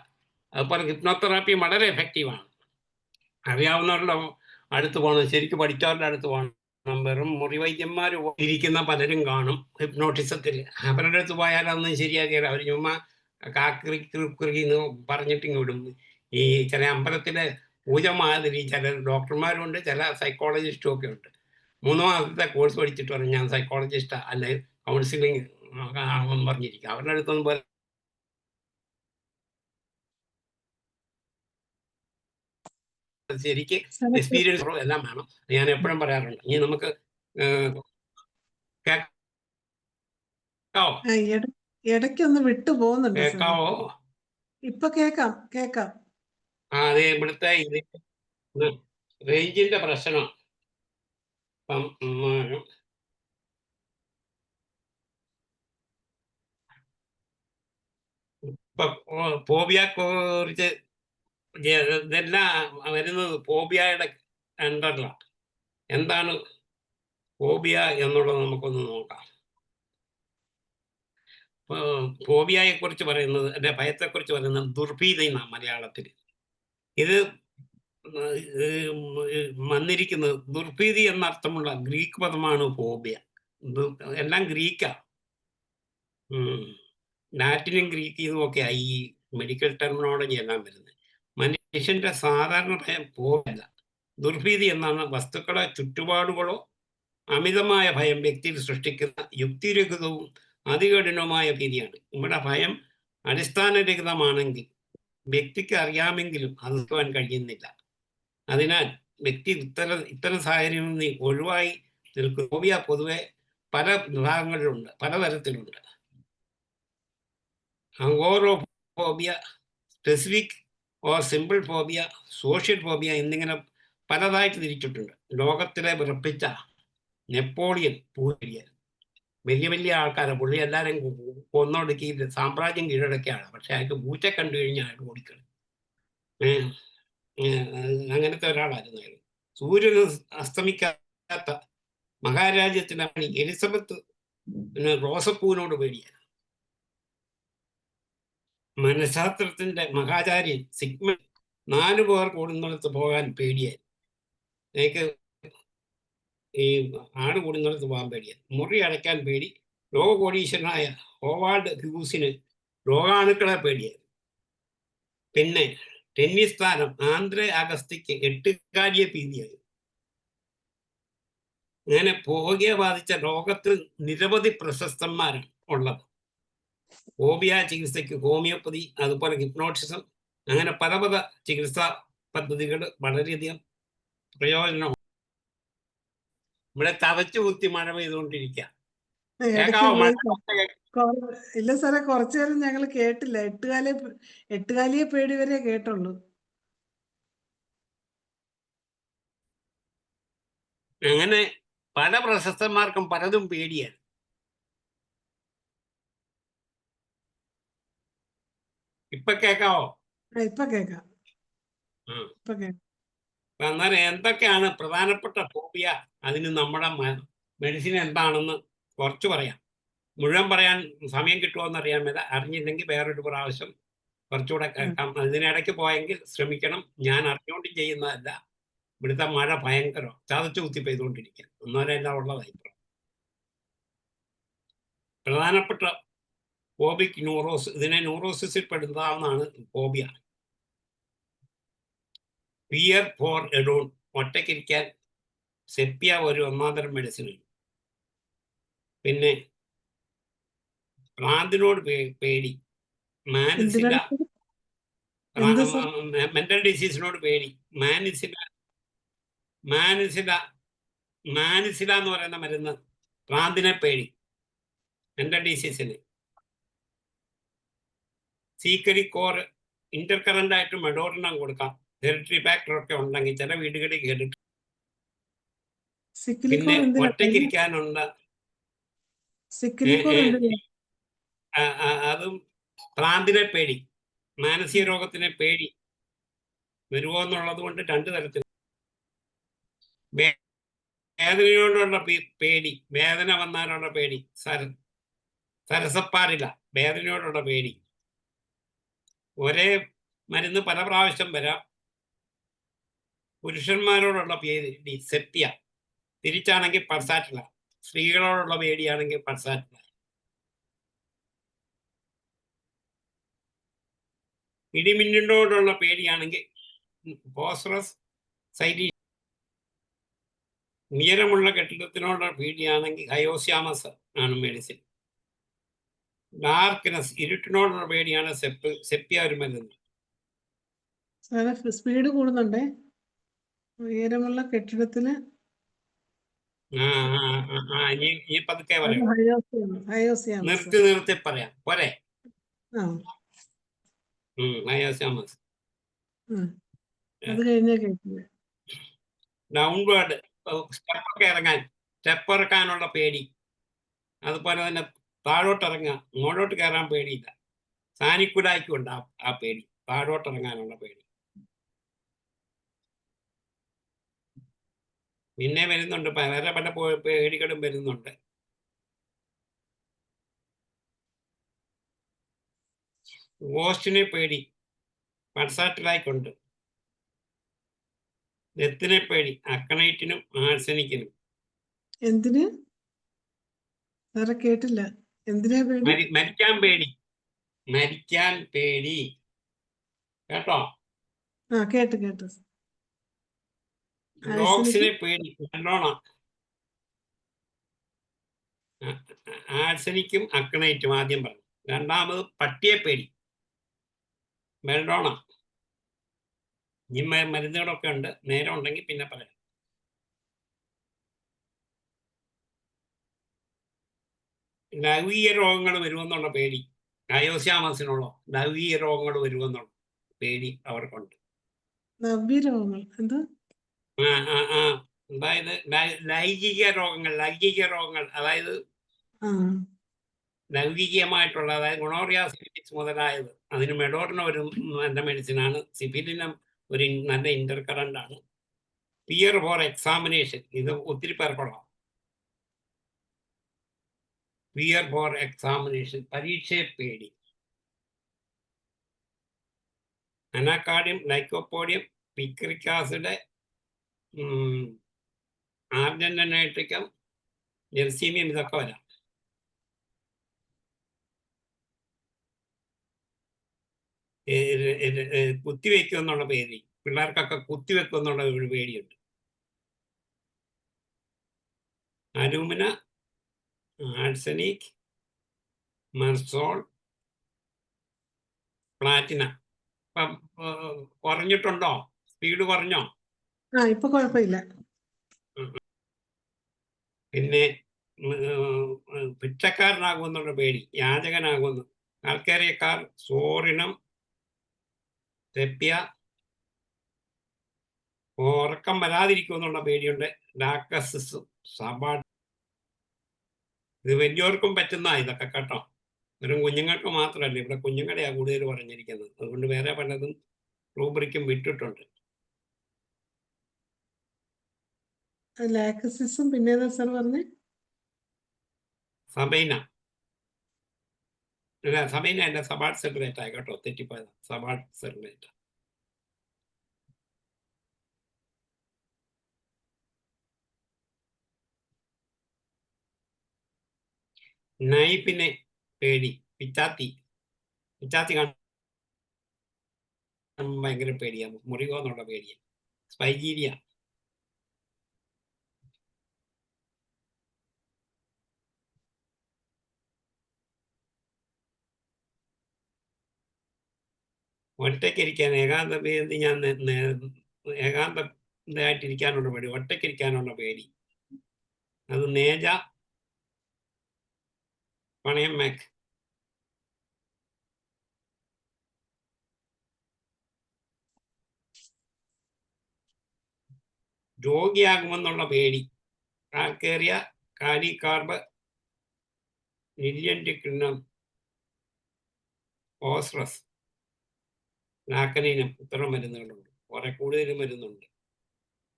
അതുപോലെ ഹിപ്നോതെറാപ്പി വളരെ എഫക്റ്റീവാണ്. അറിയാവുന്നവരുടെ അടുത്ത് പോകണം, ശരിക്കും പഠിച്ചവരുടെ അടുത്ത് പോകണം. വെറും മുറിവൈദ്യന്മാർ ഇരിക്കുന്ന പലരും കാണും ഹിപ്നോട്ടിസത്തിൽ. അവരുടെ അടുത്ത് പോയാൽ അതൊന്നും ശരിയാക്കിയാൽ അവർ ചുമ്മാ കാക്കിന്ന് പറഞ്ഞിട്ടിങ്ങ് വിടും. ഈ ചില അമ്പലത്തിലെ പൂജ മാതിരി ചില ഡോക്ടർമാരുണ്ട്, ചില സൈക്കോളജിസ്റ്റും ഒക്കെ ഉണ്ട്. 3 മാസത്തെ കോഴ്സ് പഠിച്ചിട്ട് പറഞ്ഞു ഞാൻ സൈക്കോളജിസ്റ്റാ അല്ലെ കൗൺസിലിംഗ് ആണെന്ന് പറഞ്ഞിരിക്കും. അവരുടെ അടുത്തൊന്നും പോലെ ശരിക്ക് എക്സ്പീരിയൻസ് എല്ലാം വേണം. ഞാൻ എപ്പോഴും പറയാറുണ്ട്. ഇനി നമുക്ക് കേൾക്കാവോ? ഇടയ്ക്കൊന്ന് വിട്ടു പോകുന്നുണ്ട്. കേൾക്കാവോ? ഇപ്പൊ കേക്കാം. അതെ, ഇവിടുത്തെ റേഞ്ചിന്റെ പ്രശ്നം. ഇപ്പൊ ഫോബിയയെ കുറിച്ച് ഇതെല്ലാം വരുന്നത് ഫോബിയയുടെ അണ്ടറിലാണ്. എന്താണ് ഫോബിയ എന്നുള്ളത് നമുക്കൊന്ന് നോക്കാം. ഫോബിയയെ കുറിച്ച് പറയുന്നത്, അല്ലെ ഭയത്തെക്കുറിച്ച് പറയുന്നത് ദുർഭീതി എന്നാണ് മലയാളത്തിൽ. ഇത് വന്നിരിക്കുന്നത് ദുർഭീതി എന്നർത്ഥമുള്ള ഗ്രീക്ക് പദമാണ് ഫോബിയ. എല്ലാം ഗ്രീക്കാ. ലാറ്റിനും ഗ്രീക്ക് ഇതുമൊക്കെയായി ഈ മെഡിക്കൽ ടെർമിനോളജി എല്ലാം വരുന്നത്. മനുഷ്യന്റെ സാധാരണ ഭയം ഫോബിയല്ല, ദുർഭീതി എന്നാണ്. വസ്തുക്കളോ ചുറ്റുപാടുകളോ അമിതമായ ഭയം വ്യക്തിയിൽ സൃഷ്ടിക്കുന്ന യുക്തിരഹിതവും അതികഠിനവുമായ ഭീതിയാണ്. ഇവിടെ ഭയം അടിസ്ഥാനരഹിതമാണെങ്കിൽ വ്യക്തിക്ക് അറിയാമെങ്കിലും അത് കഴിയുന്നില്ല. അതിനാൽ വ്യക്തി ഇത്തരം സാഹചര്യങ്ങളിൽ നിന്ന് ഒഴിവായി നിൽക്കും. ഫോബിയ പൊതുവെ പല വിഭാഗങ്ങളിലുണ്ട്, പലതരത്തിലുണ്ട്. Agoraphobia, specific or simple phobia, social phobia എന്നിങ്ങനെ പലതായിട്ട് തിരിച്ചിട്ടുണ്ട്. ലോകത്തിലെ വിറപ്പിച്ച നെപ്പോളിയൻ പൂരിയൻ വലിയ വലിയ ആൾക്കാരെ പുള്ളി എല്ലാവരും കൊന്നൊടുക്കി സാമ്രാജ്യം കീഴടക്കിയാണ്. പക്ഷെ അയാൾക്ക് പൂച്ച കണ്ടു കഴിഞ്ഞാൽ അയാൾ ഓടിക്കണം. അങ്ങനത്തെ ഒരാളായിരുന്നു അയാൾ. സൂര്യന് അസ്തമിക്കാത്ത മഹാരാജ്യത്തിലെ എലിസബത്ത് റോസപ്പൂവിനോട് പേടിയാണ്. മനഃശാസ്ത്രത്തിന്റെ മഹാചാര്യൻ സിഗ്മണ്ട് 4 പേർ കൂടുന്നിടത്ത് പോകാൻ പേടിയായി. എനിക്ക് ഈ ആട് കൂടുന്നിടത്ത് പോകാൻ പേടിയായി. മുറി അടയ്ക്കാൻ പേടി. ലോകകോടീശ്വരനായ ഹോവാർഡ് ഹ്യൂസിന് രോഗാണുക്കളെ പേടിയായി. പിന്നെ ടെന്നീസ് താരം ആന്ദ്രേ അഗസ്തിക്ക് 8 ഭീതിയായി. അങ്ങനെ ഫോബിയ ബാധിച്ച ലോകത്തിൽ നിരവധി പ്രശസ്തന്മാരാണ് ഉള്ളത്. ഫോബിയ ചികിത്സയ്ക്ക് ഹോമിയോപ്പതി, അതുപോലെ ഹിപ്നോട്ടിസം, അങ്ങനെ പല പല ചികിത്സാ പദ്ധതികൾ വളരെയധികം പ്രയോജനമാണ്. ഇവിടെ തവച്ചു കുത്തി മഴ പെയ്തുകൊണ്ടിരിക്കുക. ഇല്ല സാറേ, കുറച്ചു നേരം ഞങ്ങൾ കേട്ടില്ല. എട്ടുകാലിയെ പേടി വരെ കേട്ടുള്ളൂ. അങ്ങനെ പല പ്രശസ്തന്മാർക്കും പലതും പേടിയാണ്. ഇപ്പൊ കേക്കാവോ? ഇപ്പൊ കേക്കാം. അന്നേരം എന്തൊക്കെയാണ് പ്രധാനപ്പെട്ട ഫോബിയ, അതിന് നമ്മുടെ മെഡിസിൻ എന്താണെന്ന് കുറച്ച് പറയാം. മുഴുവൻ പറയാൻ സമയം കിട്ടുമോന്ന് അറിയാൻ മേല. അറിഞ്ഞില്ലെങ്കിൽ വേറൊരു പ്രാവശ്യം കുറച്ചുകൂടെ കേൾക്കാം. അതിനിടയ്ക്ക് പോയെങ്കിൽ ശ്രമിക്കണം. ഞാൻ അറിഞ്ഞുകൊണ്ട് ചെയ്യുന്നതല്ല. ഇവിടുത്തെ മഴ ഭയങ്കരം ചതച്ചു കുത്തി പെയ്തുകൊണ്ടിരിക്കുക. ഒന്നോരെല്ലാം ഉള്ളതായി. പ്രധാനപ്പെട്ട ഫോബിക് ഇതിനെ ന്യൂറോസിസിൽ പെടുത്താവുന്നതാണ് ഫോബിയ. ഫിയർ ഫോർ എഡോൺ, ഒറ്റയ്ക്കിരിക്കാൻ സെപ്പിയ ഒരു ഒന്നാന്തരം മെഡിസിനാണ്. പിന്നെ ഭ്രാന്തിനോട് പേടി, മാനസിക മെന്റൽ ഡിസീസിനോട് പേടി, മാനസിക എന്ന് പറയുന്ന മരുന്ന് ഭ്രാന്തിനെ പേടി, മെന്റൽ ഡിസീസിന്. സീക്കരി കോർ ഇന്റർകറന്റ് ആയിട്ട് മെഡോറിനം കൊടുക്കാം. ഹെറിറ്ററി ഫാക്ടർ ഒക്കെ ഉണ്ടെങ്കിൽ ചില വീടുകളിൽ കേട്ടിട്ട്. പിന്നെ ഒറ്റയ്ക്കിരിക്കാനുണ്ട്, അതും ഭ്രാന്തിനെ പേടി, മാനസിക രോഗത്തിനെ പേടി വരുമോ എന്നുള്ളത് കൊണ്ട് 2 തരത്തിൽ. വേദനയോടുള്ള പേടി, വേദന വന്നാലുള്ള പേടി, സരസപ്പാറില്ല, വേദനയോടുള്ള പേടി. ഒരേ മരുന്ന് പല പ്രാവശ്യം വരാം. പുരുഷന്മാരോടുള്ള പേടി സെപ്റ്റിയ, തിരിച്ചാണെങ്കിൽ പൾസാറ്റില്ല. സ്ത്രീകളോടുള്ള പേടിയാണെങ്കിൽ പൾസാറ്റില്ല. ഇടിമിന്നലോടുള്ള പേടിയാണെങ്കിൽ ഫോസ്ഫറസ് സൈലീൻ. ഉയരമുള്ള കെട്ടിടത്തിനോടുള്ള പേടിയാണെങ്കിൽ ഹയോസ്യാമസ് ആണ് മെഡിസിൻ. ഡാർക്ക്നെസ്, ഇരുട്ടിനോടുള്ള പേടിയാണ് സെപ്റ്റിയ ഒരു മരുന്ന്. സ്പീഡ് കൂടുന്നുണ്ടേ. ഉയരമുള്ള കെട്ടിടത്തിന് ഈ പതുക്കെ പറയാം, നിർത്തി പറയാം പോരെ. ഹയോസ്യാമസ്. അത് കഴിഞ്ഞ കേട്ടില്ല. ഡൗൺവേർഡ് സ്റ്റെപ്പ് ഇറക്കാനുള്ള പേടി. അതുപോലെ തന്നെ താഴോട്ടിറങ്ങുക, മുകളിലോട്ട് കയറാൻ പേടിയില്ല. സാനിക്കുലായ്ക്കും ഉണ്ട് ആ പേടി, താഴോട്ടിറങ്ങാനുള്ള പേടി. പിന്നെ വരുന്നുണ്ട്, വേറെ പല പേടികളും വരുന്നുണ്ട്. ഗോസ്റ്റിനെ പേടി, പൾസാറ്റിലായിക്കൊണ്ട്. ഡെത്തിനെ പേടി, അക്കണൈറ്റിനും ആഴ്സനിക്കിനും. എന്തിന് കേട്ടില്ല? എന്തിനാ പേടി? മരിക്കാൻ പേടി, മരിക്കാൻ പേടി. കേട്ടോ? കേട്ടു. ഡോഗ്സിനെ പേടി, നല്ലോണം. ആഴ്സനിക്കും അക്കണൈറ്റും ആദ്യം പറഞ്ഞു. രണ്ടാമത് പട്ടിയെ പേടി, ബെൽഡോണ. ഈ മരുന്നുകളൊക്കെ ഉണ്ട്, നേരം ഉണ്ടെങ്കിൽ പിന്നെ പറയാം. ലൈംഗിക രോഗങ്ങൾ വരുമെന്നുള്ള പേടി, ഹയോസ്യാമസിനുള്ള ലൈംഗിക രോഗങ്ങൾ വരുമെന്നുള്ള പേടി അവർക്കുണ്ട്. അതായത് ലൈംഗിക രോഗങ്ങൾ, അതായത് ലൈംഗികമായിട്ടുള്ള, അതായത് ഗുണോറിയ, സിഫിലിസ് മുതലായത്. അതിന് മെഡോറിന ഒരു നല്ല മെഡിസിനാണ്. സിഫിലിനം ഒരു നല്ല ഇന്റർകറന്റ് ആണ്. ഫിയർ ഫോർ എക്സാമിനേഷൻ, ഇത് ഒത്തിരി പേർക്കുള്ള ഫിയർ ഫോർ എക്സാമിനേഷൻ, പരീക്ഷയെ പേടി. അനാകാർഡിയം, ലൈക്കോപോഡിയം, പിക്രിക് ആസിഡ്, ആർജന്റനൈട്രിക്കം, ജെർസീമിയം, ഇതൊക്കെ വരാം. കുത്തിവെക്കും എന്നുള്ള പേടി, പിള്ളേർക്കൊക്കെ കുത്തിവെക്കും എന്നുള്ള ഒരു പേടിയുണ്ട്. അലൂമിന, ആർസനിക്, മർസോൾ, പ്ലാറ്റിന. ഇപ്പം കുറഞ്ഞിട്ടുണ്ടോ? സ്പീഡ് കുറഞ്ഞോ? ഇപ്പൊ കുഴപ്പമില്ല. പിന്നെ ഭിക്ഷക്കാരനാകുമെന്നുള്ള പേടി, യാചകനാകുമെന്ന്. ആൾക്കാരേക്കാൾ സോറിനം, തെപ്പ്യ, ഉറക്കം വരാതിരിക്കുമെന്നുള്ള പേടിയുണ്ട്. ലാക്കസിസും സബാഡ്. ഇത് വലിയവർക്കും പറ്റുന്ന ഇതൊക്കെ കേട്ടോ. വെറും കുഞ്ഞുങ്ങൾക്ക് മാത്രമല്ല, ഇവിടെ കുഞ്ഞുങ്ങളെയാണ് കൂടുതൽ പറഞ്ഞിരിക്കുന്നത്. അതുകൊണ്ട് വേറെ പലതും റൂബ്രിക്കും വിട്ടിട്ടുണ്ട്. ലാക്കസിസും പിന്നെ സാർ പറഞ്ഞേ? സബൈന അല്ല, സബാഡ് സെർലേറ്റ് ആയിക്കോട്ടോ, തെറ്റിപ്പോയത്. സബാഡ് സെർലേറ്റ്. നൈഫിനെ പേടി, പിച്ചാത്തി ഭയങ്കര പേടിയാണ്, മുറിവോ എന്നുള്ള പേടിയാണ്. സ്പൈജീരിയ, ഒറ്റയ്ക്കിരിക്കാൻ, ഏകാന്തമായിട്ടിരിക്കാനുള്ള പേടി, ഒറ്റയ്ക്കിരിക്കാനുള്ള പേടി. അത് നേജ, പണയം മേക്ക്. രോഗിയാകുമെന്നുള്ള പേടി, കാൽക്കേറിയ, കാലികാർബ്, ലില്യൻറ്റിക്രിനം, ഓസ്റസ്, ലാക്കനീനം. ഇത്തരം മരുന്നുകളുണ്ട്, കുറെ കൂടുതൽ മരുന്നുണ്ട്.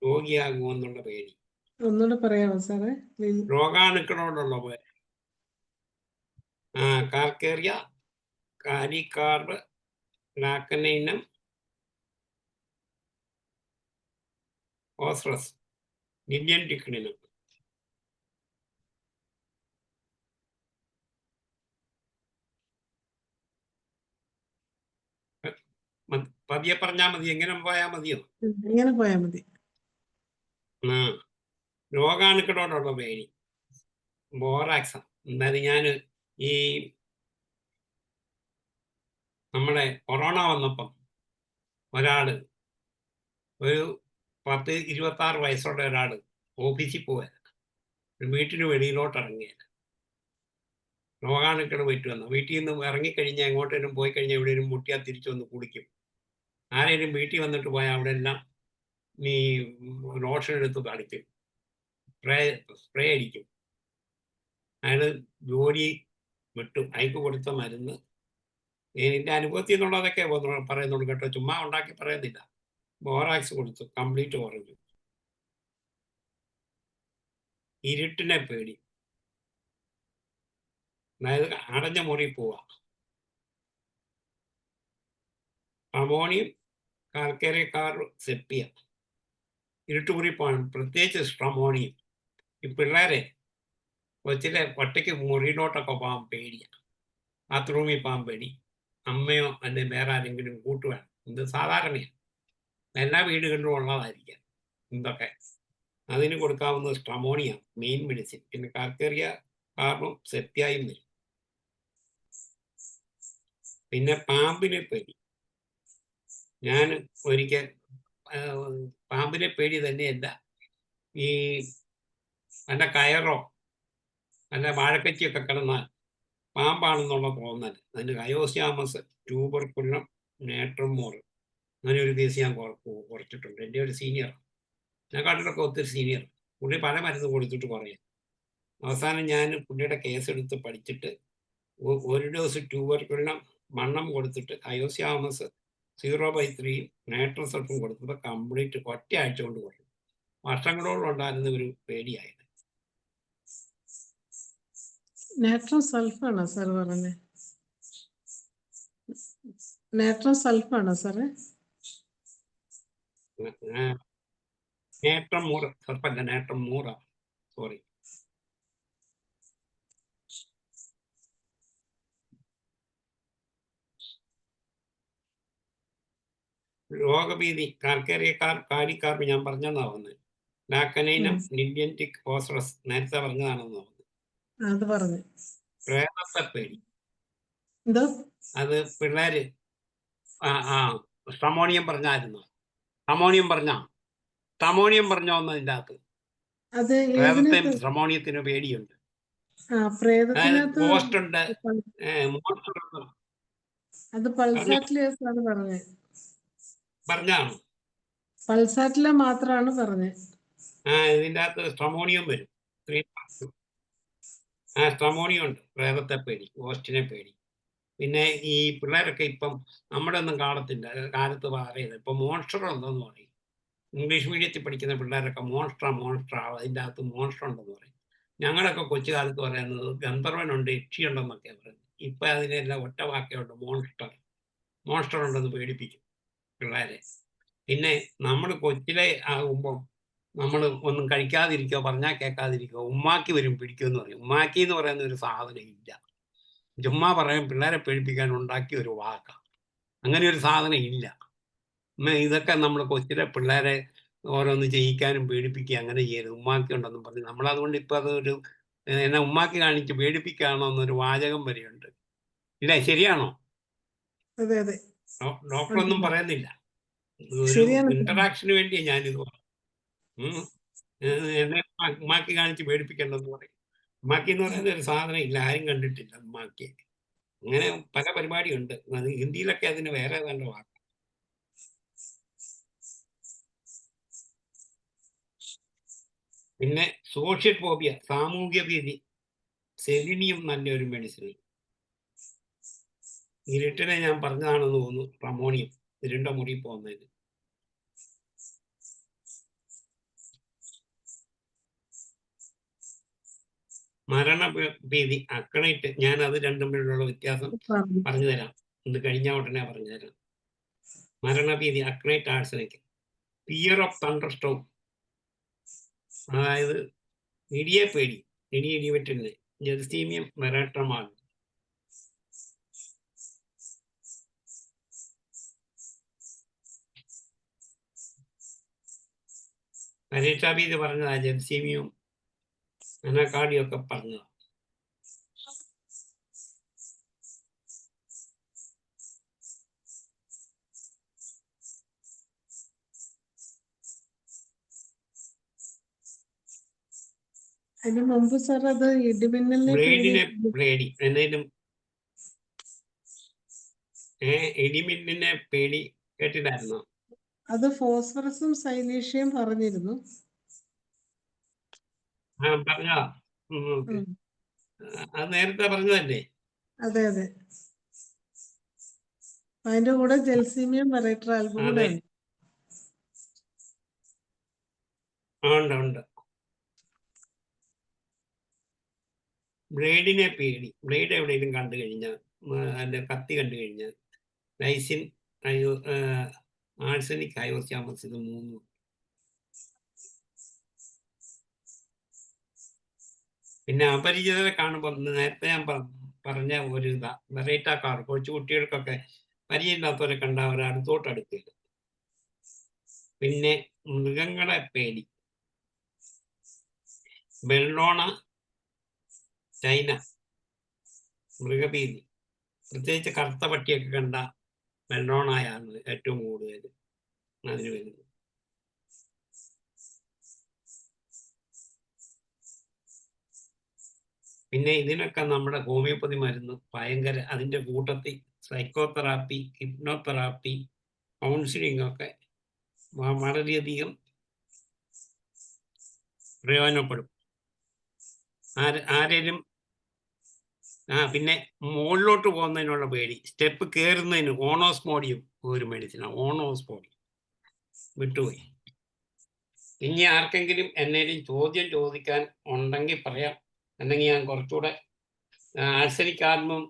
രോഗിയാകുമെന്നുള്ള പേടി. ഒന്നുകൂടെ പറയാമോ സാറേ? രോഗാണുക്കളോടുള്ള ഭയം. കാർക്കേറിയ, കാലിക്കാർബ്, ലാക്കനൈനം, ഓസ്രസ്, നില്യൻ ടിക്ണിനം. പതിയെ പറഞ്ഞാൽ മതി, എങ്ങനെ പോയാൽ മതിയോ? ഇങ്ങനെ പോയാൽ മതി. രോഗാണുക്കളോടുള്ള പേടി ബോറാക്സ്. എന്തായാലും ഞാൻ ഈ നമ്മുടെ കൊറോണ വന്നപ്പം ഒരാള് ഒരു 10-26 വയസ്സുള്ള ഒരാള് ഓഫീസിൽ പോവാൻ വീട്ടിന് വെളിയിലോട്ട് ഇറങ്ങിയത് രോഗാണുക്കൾ പറ്റുമെന്ന്. വീട്ടിൽ നിന്ന് ഇറങ്ങിക്കഴിഞ്ഞാൽ എങ്ങോട്ടേലും പോയി കഴിഞ്ഞാൽ എവിടെയും മുട്ടിയാൽ തിരിച്ചു വന്ന് കുടിക്കും. ആരെങ്കിലും വീട്ടിൽ വന്നിട്ട് പോയാൽ അവിടെ എല്ലാം ഈ ലോഷൻ എടുത്ത് കളിക്കും, സ്പ്രേ അടിക്കും. അയാൾ ജോലി വിട്ടു. അയക്ക് കൊടുത്ത മരുന്ന് എൻ്റെ അനുഭവത്തിൽ നിന്നുള്ളതൊക്കെ പറയുന്നുള്ളൂ കേട്ടോ, ചുമ്മാ ഉണ്ടാക്കി പറയുന്നില്ല. ബോറാക്സ് കൊടുത്തു, കംപ്ലീറ്റ് കുറഞ്ഞു. ഇരുട്ടിനെ പേടി, അതായത് അടഞ്ഞ മുറി പോവാ. അമോണിയം, കാൽക്കേറിയക്കാർ, സെപ്പിയ, ഇരുട്ടുമുറി പോകാൻ പ്രത്യേകിച്ച് സ്ട്രമോണിയം. ഈ പിള്ളേരെ കൊച്ചിലെ ഒറ്റയ്ക്ക് മുറിയിലോട്ടൊക്കെ പോകാൻ പേടിയാണ്. ബാത്റൂമിൽ പോകാൻ പേടി. അമ്മയോ അല്ലെ വേറെ ആരെങ്കിലും കൂട്ടുവേണം. ഇത് സാധാരണയാണ്, എല്ലാ വീടുകളിലും ഉള്ളതായിരിക്കാം ഇതൊക്കെ. അതിന് കൊടുക്കാവുന്നത് സ്ട്രമോണിയ മെയിൻ മെഡിസിൻ. പിന്നെ കാർക്കേറിയ കാർബും സെപ്റ്റിയായും വരും. പിന്നെ പാമ്പിനെ പേടി. ഞാൻ ഒരിക്കൽ പാമ്പിനെ പേടി തന്നെയല്ല, ഈ നല്ല കയറോ നല്ല വാഴക്കച്ചിയൊക്കെ കിടന്നാൽ പാമ്പാണെന്നുള്ള തോന്നൽ. അതിന് കയോസ്യാമസ്, ട്യൂബർകുലം, നേട്രമോർ, അങ്ങനെ ഒരു കേസ് ഞാൻ കുറച്ചിട്ടുണ്ട്. എൻ്റെ ഒരു സീനിയർ, ഞാൻ കണ്ടിട്ടൊക്കെ ഒത്തിരി സീനിയർ. പുള്ളി പല മരുന്ന് കൊടുത്തിട്ട് കുറയാം. അവസാനം ഞാൻ പുള്ളിയുടെ കേസ് എടുത്ത് പഠിച്ചിട്ട് ഒരു ഡോസ് ട്യൂബർകുലം മണ്ണം കൊടുത്തിട്ട് കയോസ്യാമസ് 0/3 നൈട്രോസൾഫും കൊടുത്തപ്പോൾ കംപ്ലീറ്റ് ഒറ്റയാഴ്ച കൊണ്ട് കുറയും. വർഷങ്ങളോളം ഉണ്ടായിരുന്ന ഒരു പേടിയായത്. നാട്രം സൾഫാണോ സാർ പറഞ്ഞത്? നാട്രം സൾഫാണോ സാറേ? നേട്ടം 3 സർപ്പല്ല, നേട്ടം 100. സോറി. രോഗഭീതി കാർക്കേറിയക്കാർ, കാലിക്കാർബ് ഞാൻ പറഞ്ഞെന്നാ വന്നത്. ലാക്കനൈനം, നില്യൻറ്റിക്, ഓസ്രസ് നേരത്തെ പറഞ്ഞതാണെന്ന് തോന്നുന്നു. അത് പറഞ്ഞു. പ്രേതത്തെ പേടി, എന്തോ അത് പിള്ളേര് സ്ട്രമോണിയം പറഞ്ഞായിരുന്നു. സ്ട്രമോണിയം പറഞ്ഞോ എന്നതിൻ്റെ അകത്ത് അത് പ്രേതത്തെയും സ്ട്രമോണിയത്തിന് പേടിയുണ്ട്. അതായത് പോസ്റ്റുണ്ട്, മോൺസ്റ്ററുണ്ട്. അത് പൾസാറ്റിലെ പറഞ്ഞത്. പറഞ്ഞാണ് പൾസാറ്റിലെ മാത്രമാണ് പറഞ്ഞത്. ഇതിൻ്റെ അകത്ത് സ്ട്രമോണിയം വരും. സ്ട്രമോണിയം ഉണ്ട്. പ്രേതത്തെ പേടി, പോസ്റ്റിനെ പേടി. പിന്നെ ഈ പിള്ളേരൊക്കെ ഇപ്പം നമ്മുടെ ഒന്നും കാണത്തില്ല, കാലത്ത് പറയുന്നത് ഇപ്പം മോൺസ്റ്റർ ഉണ്ടെന്ന് പറയും. ഇംഗ്ലീഷ് മീഡിയത്തിൽ പഠിക്കുന്ന പിള്ളേരൊക്കെ മോൺസ്റ്റർ അതിൻ്റെ അകത്ത് മോൺസ്റ്റർ ഉണ്ടെന്ന് പറയും. ഞങ്ങളൊക്കെ കൊച്ചു കാലത്ത് പറയുന്നത് ഗന്ധർവനുണ്ട്, യക്ഷിയുണ്ടെന്നൊക്കെ പറയുന്നത്. ഇപ്പം അതിനെല്ലാം ഒറ്റ വാക്കുണ്ട്, മോൺസ്റ്റർ ഉണ്ടെന്ന് പേടിപ്പിക്കും പിള്ളേരെ. പിന്നെ നമ്മൾ കൊച്ചിലെ ആകുമ്പം നമ്മൾ ഒന്നും കഴിക്കാതിരിക്കോ, പറഞ്ഞാൽ കേൾക്കാതിരിക്കോ, ഉമ്മാക്കി വരും പിടിക്കുമെന്ന് പറയും. ഉമ്മാക്കി എന്ന് പറയുന്ന ഒരു സാധനം ഇല്ല. ചുമ്മാ പറയാൻ പിള്ളേരെ പേടിപ്പിക്കാൻ ഉണ്ടാക്കിയ ഒരു വാക്കാണ്. അങ്ങനെ ഒരു സാധനം ഇല്ല. ഇതൊക്കെ നമ്മൾ കൊച്ചിലെ പിള്ളേരെ ഓരോന്ന് ചെയ്യിക്കാനും പേടിപ്പിക്കുക അങ്ങനെ ചെയ്യരുത്. ഉമ്മാക്കി ഉണ്ടെന്നും പറഞ്ഞു നമ്മളതുകൊണ്ട് ഇപ്പം അതൊരു എന്നെ ഉമ്മാക്കി കാണിച്ച് പേടിപ്പിക്കുകയാണോ എന്നൊരു വാചകം വരെയുണ്ട്. ഇല്ല, ശരിയാണോ? അതെ അതെ, ഡോക്ടറൊന്നും പറയുന്നില്ല, ഒരു ഇന്ററാക്ഷന് വേണ്ടിയാണ് ഞാനിത് പറഞ്ഞു. എന്നെ ഉമ്മാക്കി കാണിച്ച് പേടിപ്പിക്കേണ്ടെന്ന് പറയും. ഉമ്മാക്കി എന്ന് പറയുന്ന ഒരു സാധനം ഇല്ല, ആരും കണ്ടിട്ടില്ല ഉമ്മാക്കി. അങ്ങനെ പല പരിപാടിയുണ്ട്. അത് ഹിന്ദിയിലൊക്കെ അതിന് വേറെ നല്ല വാക്ക്. പിന്നെ സോഷ്യൽ ഫോബിയ, സാമൂഹ്യ ഭീതി. സെലിനിയം നല്ലൊരു മെഡിസിൻ. ഇരുട്ടിനെ ഞാൻ പറഞ്ഞതാണെന്ന് തോന്നുന്നു, അമോണിയം ഇരുണ്ട മുറി പോകുന്നതിന്. ഭീതി, അക്കണൈറ്റ്. ഞാൻ അത് രണ്ടും തമ്മിലുള്ള വ്യത്യാസം പറഞ്ഞു. പറഞ്ഞു തരാം. ഇത് കഴിഞ്ഞ ഉടനെ പറഞ്ഞു തരാം. മരണഭീതി, aconite, arsenic. Fear of thunderstorm, അതായത് ഇടിയെ പേടി, ഇടിവെട്ടിനെ. ജെർസീമിയം വെറാട്രമാൻ. പരീക്ഷാഭീതി പറഞ്ഞതാ, ജെർസീമിയും അനക്കാടിയും ഒക്കെ പറഞ്ഞതാ. അതിന് മുമ്പ് സാർ അത് ഇടിമിന്നലിനെ ബ്ലേഡിനെ പേടി, എന്തെങ്കിലും ഇടിമിന്നലിനെ പേടി കേട്ടിട്ടായിരുന്നോ? അത് ഫോസ്ഫറസും സൈലീഷ്യയും പറഞ്ഞിരുന്നു. പറഞ്ഞതാ. അത് നേരത്തെ പറഞ്ഞതല്ലേ? അതെ അതെ. അതിന്റെ കൂടെ ജെൽസീമിയം വെറൈറ്റർ ആൽബം കൂടെ ഉണ്ട്. ഉണ്ട്. ബ്ലേഡിനെ പേടി, ബ്ലേഡ് എവിടെയെങ്കിലും കണ്ടു കഴിഞ്ഞാൽ, അതിന്റെ കത്തി കണ്ടു കഴിഞ്ഞാൽ, ലൈസിൻ, ആഴ്സനിക്, അയോസ്യാമസ്, ഇത് മൂന്നും. പിന്നെ അപരിചിതരെ കാണുമ്പോൾ നേരത്തെ ഞാൻ പറഞ്ഞ ഒരു ഇതാ, വെറൈറ്റ കാർ. കൊച്ചു കുട്ടികൾക്കൊക്കെ പരിചയമില്ലാത്തവരെ കണ്ട അവർ അടുത്തില്ല. പിന്നെ മൃഗങ്ങളെ പേടി, ബെള്ളോണ, ചൈന, മൃഗഭീതി. പ്രത്യേകിച്ച് കറുത്ത പട്ടിയൊക്കെ കണ്ട ബെള്ളോണയാണ് ഏറ്റവും കൂടുതൽ അതിന് വരുന്നത്. പിന്നെ ഇതിനൊക്കെ നമ്മുടെ ഹോമിയോപ്പതി മരുന്ന് ഭയങ്കര, അതിൻ്റെ കൂട്ടത്തിൽ സൈക്കോതെറാപ്പി, ഹിപ്നോതെറാപ്പി, കൗൺസിലിംഗ് ഒക്കെ വളരെയധികം പ്രയോജനപ്പെടും. ആരേലും പിന്നെ മുകളിലോട്ട് പോകുന്നതിനുള്ള പേടി, സ്റ്റെപ്പ് കയറുന്നതിന് ഓണോസ്മോഡിയം ഒരു മെഡിസിനാണ്. ഓണോസ്മോഡിയം വിട്ടുപോയി. ഇനി ആർക്കെങ്കിലും എന്നേലും ചോദ്യം ചോദിക്കാൻ ഉണ്ടെങ്കിൽ പറയാം. അല്ലെങ്കിൽ ഞാൻ കുറച്ചുകൂടെ ആഴ്സനിക് ആൽബും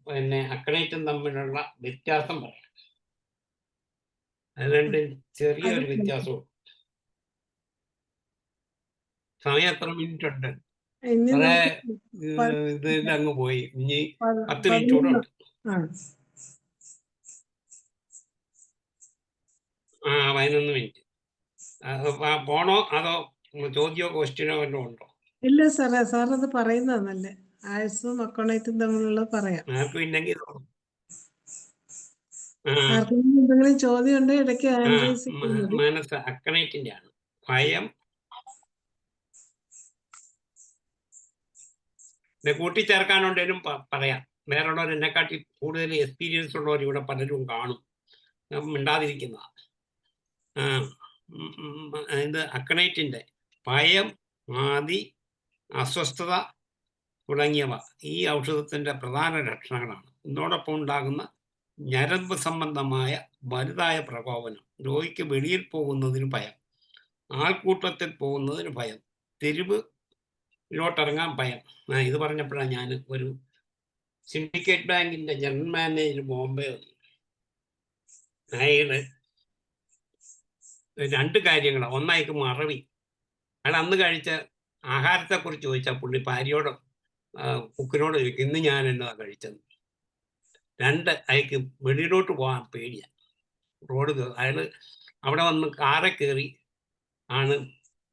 പിന്നെ അക്കണൈറ്റും തമ്മിലുള്ള വ്യത്യാസം പറയാം. അതുകൊണ്ട് ചെറിയൊരു വ്യത്യാസവും. സമയം എത്ര മിനിറ്റ് ഉണ്ട്? ഇത് അങ്ങ് പോയി. ഇനി 10 മിനിറ്റ് കൂടെ ഉണ്ട്. 11 മിനിറ്റ്. പോണോ അതോ ചോദ്യമോ ക്വസ്റ്റ്യനോ വല്ലതും ഉണ്ടോ? ഇല്ല സാറേ, സാർ അത് പറയുന്നതല്ലേ, ആഴ്സും അക്കണൈറ്റും തമ്മിലുള്ള പറയാം. ആർക്കും ഇല്ലെങ്കിൽ എന്തെങ്കിലും ചോദ്യം ഉണ്ടെങ്കിൽ ഇടയ്ക്ക് മനസ്സ് അക്കണൈറ്റിന്റെ ആണ്. ഭയം കൂട്ടിച്ചേർക്കാനുണ്ടെങ്കിലും പറയാം. വേറുള്ളവർ എന്നെക്കാട്ടി കൂടുതൽ എക്സ്പീരിയൻസ് ഉള്ളവർ ഇവിടെ പലരും കാണും. മിണ്ടാതിരിക്കുന്നതാണ്. ഇത് അക്കണൈറ്റിന്റെ ഭയം, ആദി, അസ്വസ്ഥത തുടങ്ങിയവ ഈ ഔഷധത്തിന്റെ പ്രധാന ലക്ഷണങ്ങളാണ്. ഇതോടൊപ്പം ഉണ്ടാകുന്ന ഞരമ്പ് സംബന്ധമായ വലുതായ പ്രകോപനം, രോഗിക്ക് വെളിയിൽ പോകുന്നതിന് ഭയം, ആൾക്കൂട്ടത്തിൽ പോകുന്നതിന് ഭയം, തെരുവിലോട്ടിറങ്ങാൻ ഭയം. ഇത് പറഞ്ഞപ്പോഴാണ് ഞാൻ ഒരു സിൻഡിക്കേറ്റ് ബാങ്കിന്റെ ജനറൽ മാനേജർ ബോംബെ വന്നു. അയാള് 2 കാര്യങ്ങളാണ്. ഒന്നയക്ക് മറവി. അയാൾ അന്ന് കഴിച്ച ആഹാരത്തെക്കുറിച്ച് ചോദിച്ചാൽ പുള്ളി ഭാര്യയോട് കുക്കിനോട് ചോദിക്കും, ഇന്ന് ഞാൻ എന്നതാ കഴിച്ചത്. 2, അയാൾക്ക് വെളിയിലോട്ട് പോകാൻ പേടിയാണ്. അയാൾ അവിടെ വന്ന് കാറെ കയറി ആണ്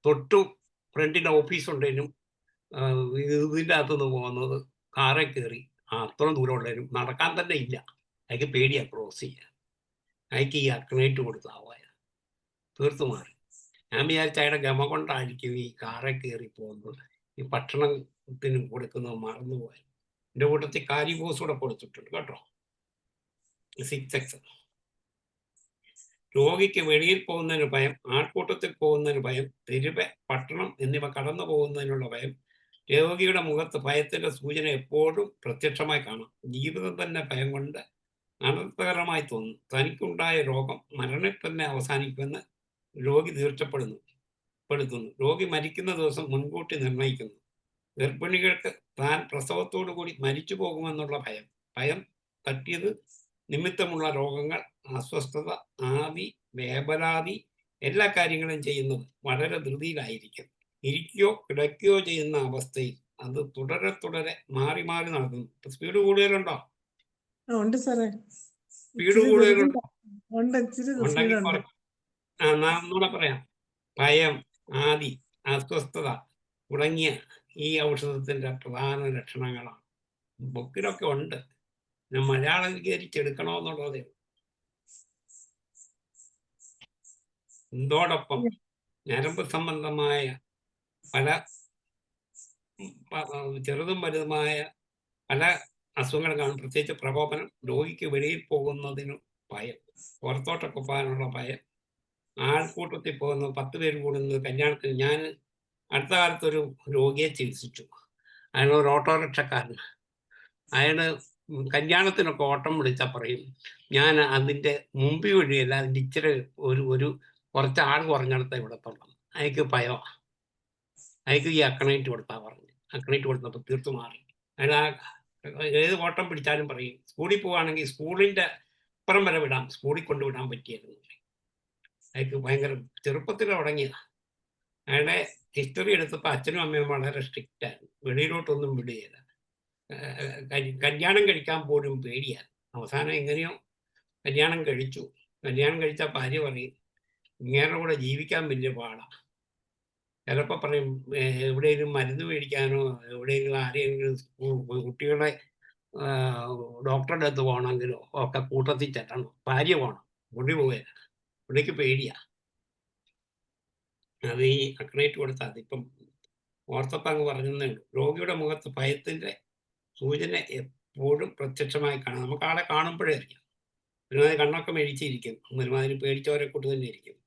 തൊട്ടു ഫ്രണ്ടിൻ്റെ ഓഫീസുണ്ടെങ്കിലും ഇതിൻ്റെ അകത്തുനിന്ന് പോകുന്നത്. കാറെ കയറി അത്ര ദൂരമുള്ളവരും നടക്കാൻ തന്നെ ഇല്ല. അയാൾക്ക് പേടിയാണ് ക്രോസ് ചെയ്യാൻ. അയാൾക്ക് ഈ അക്കണൈറ്റ് കൊടുത്താവായ തീർത്തു മാറി. ഞാൻ വിചാരിച്ച അയാളുടെ ഗമ കൊണ്ടായിരിക്കും ഈ കാറെ കയറി പോകുന്നത്. ഈ ഭക്ഷണത്തിന് കൊടുക്കുന്നത് മറന്നുപോയി. എൻ്റെ കൂട്ടത്തിൽ കാരിബോസ് കൂടെ കൊടുത്തിട്ടുണ്ട് കേട്ടോ. 6X. രോഗിക്ക് വെളിയിൽ പോകുന്നതിന് ഭയം, ആൾക്കൂട്ടത്തിൽ പോകുന്നതിന് ഭയം, തെരുവ്, പട്ടണം എന്നിവ കടന്നു പോകുന്നതിനുള്ള ഭയം. രോഗിയുടെ മുഖത്ത് ഭയത്തിന്റെ സൂചന എപ്പോഴും പ്രത്യക്ഷമായി കാണാം. ജീവിതം തന്നെ ഭയം കൊണ്ട് അനർത്ഥകരമായി തോന്നും. തനിക്കുണ്ടായ രോഗം മരണത്തിൽ തന്നെ അവസാനിക്കുമെന്ന് രോഗി തീർച്ചപ്പെടുത്തുന്നു. രോഗി മരിക്കുന്ന ദിവസം മുൻകൂട്ടി നിർണയിക്കുന്നു. ഗർഭിണികൾക്ക് താൻ പ്രസവത്തോടു കൂടി മരിച്ചു പോകുമെന്നുള്ള ഭയം, ഭയം തട്ടിയത് നിമിത്തമുള്ള രോഗങ്ങൾ, അസ്വസ്ഥത, ആദി, വേവലാതി എല്ലാ കാര്യങ്ങളും ചെയ്യുന്നത് വളരെ ധൃതിയിലായിരിക്കും. ഇരിക്കുകയോ കിടക്കുകയോ ചെയ്യുന്ന അവസ്ഥയിൽ അത് തുടരെ തുടരെ മാറി മാറി നടക്കുന്നു. സ്പീഡ് കൂടുതലുണ്ടോ? ഉണ്ട് സാറേ. സ്പീഡ് ഇച്ചിരി കൂടുതലുണ്ടോ? ധൃതിയിലാ. ഉണ്ട്, ഇച്ചിരി ഉണ്ടെങ്കിൽ സ്പീഡുണ്ട്. ഞാൻ ഒന്നുകൂടെ പറയാം. ഭയം, ആദി, അസ്വസ്ഥത തുടങ്ങിയ ഈ ഔഷധത്തിന്റെ പ്രധാന ലക്ഷണങ്ങളാണ്. ബുക്കിലൊക്കെ ഉണ്ട്. ഞാൻ മലയാളീകരിച്ചെടുക്കണമെന്നുള്ളതേ ഉള്ളൂ. ഇതോടൊപ്പം ഞരമ്പ് സംബന്ധമായ പല ചെറുതും വലുതുമായ പല അസുഖങ്ങൾ കാണും. പ്രത്യേകിച്ച് പ്രകോപനം, രോഗിക്ക് വെളിയിൽ പോകുന്നതിന് ഭയം, പുറത്തോട്ടൊക്കെ പോകാനുള്ള ഭയം, ആൾക്കൂട്ടത്തിൽ പോകുന്നത് 10 പേര് കൂടുന്നത് കല്യാണത്തിന്. ഞാൻ അടുത്ത കാലത്തൊരു രോഗിയെ ചികിത്സിച്ചു. അയാളൊരു ഓട്ടോറിക്ഷക്കാരൻ. അയാള് കല്യാണത്തിനൊക്കെ ഓട്ടം വിളിച്ചാൽ പറയും, ഞാൻ അതിൻ്റെ മുമ്പിൽ വഴിയല്ല, അതിൻ്റെ ഇച്ചിരി ഒരു ഒരു കുറച്ച് ആൾ കുറഞ്ഞിടത്തെ വിടത്തുള്ളൂ. അയാൾക്ക് ഭയമാണ്. അയാൾക്ക് ഈ അക്കണൈറ്റ് കൊടുത്താൽ പറഞ്ഞു. അക്കണൈറ്റ് കൊടുത്തപ്പോൾ തീർത്ത് മാറി. അയാൾ ഏത് ഓട്ടം പിടിച്ചാലും പറയും, സ്കൂളിൽ പോവുകയാണെങ്കിൽ സ്കൂളിൻ്റെ അപ്പുറം വരെ വിടാം, സ്കൂളിൽ കൊണ്ടുവിടാൻ പറ്റിയായിരുന്നു. അയാൾക്ക് ഭയങ്കര ചെറുപ്പത്തിൽ തുടങ്ങിയതാണ്. അയാളുടെ ഹിസ്റ്ററി എടുത്തപ്പോൾ അച്ഛനും അമ്മയും വളരെ സ്ട്രിക്റ്റ് ആയിരുന്നു. വെളിയിലോട്ടൊന്നും വിടുകയില്ല. കല്യാണം കഴിക്കാൻ പോലും പേടിയാണ്. അവസാനം എങ്ങനെയോ കല്യാണം കഴിച്ചു. കല്യാണം കഴിച്ച ഭാര്യ പറയും, ഇങ്ങേരുടെ കൂടെ ജീവിക്കാൻ വലിയ പാടാണ്. ചിലപ്പോൾ പറയും, എവിടെയെങ്കിലും മരുന്ന് മേടിക്കാനോ എവിടെയെങ്കിലും ആരെയെങ്കിലും കുട്ടികളെ ഡോക്ടറുടെ അടുത്ത് പോകണമെങ്കിലോ ഒക്കെ കൂട്ടത്തിൽ ചെല്ലണം. ഭാര്യ പോകണം, പുള്ളി പോവുകയില്ല. പുള്ളിക്ക് പേടിയാണ്. അത് ഈ അക്രേറ്റ് കൊടുത്താൽ അതിപ്പം ഓർത്തപ്പം അങ്ങ് പറഞ്ഞതേ ഉള്ളൂ. രോഗിയുടെ മുഖത്ത് ഭയത്തിൻ്റെ സൂചന എപ്പോഴും പ്രത്യക്ഷമായി കാണാം. നമുക്ക് ആളെ കാണുമ്പോഴേ അറിയാം. ഒരുമാതിരി കണ്ണൊക്കെ മേടിച്ചിരിക്കും, ഒരുമാതിരി പേടിച്ചവരെ കൂട്ട് തന്നെ ഇരിക്കും.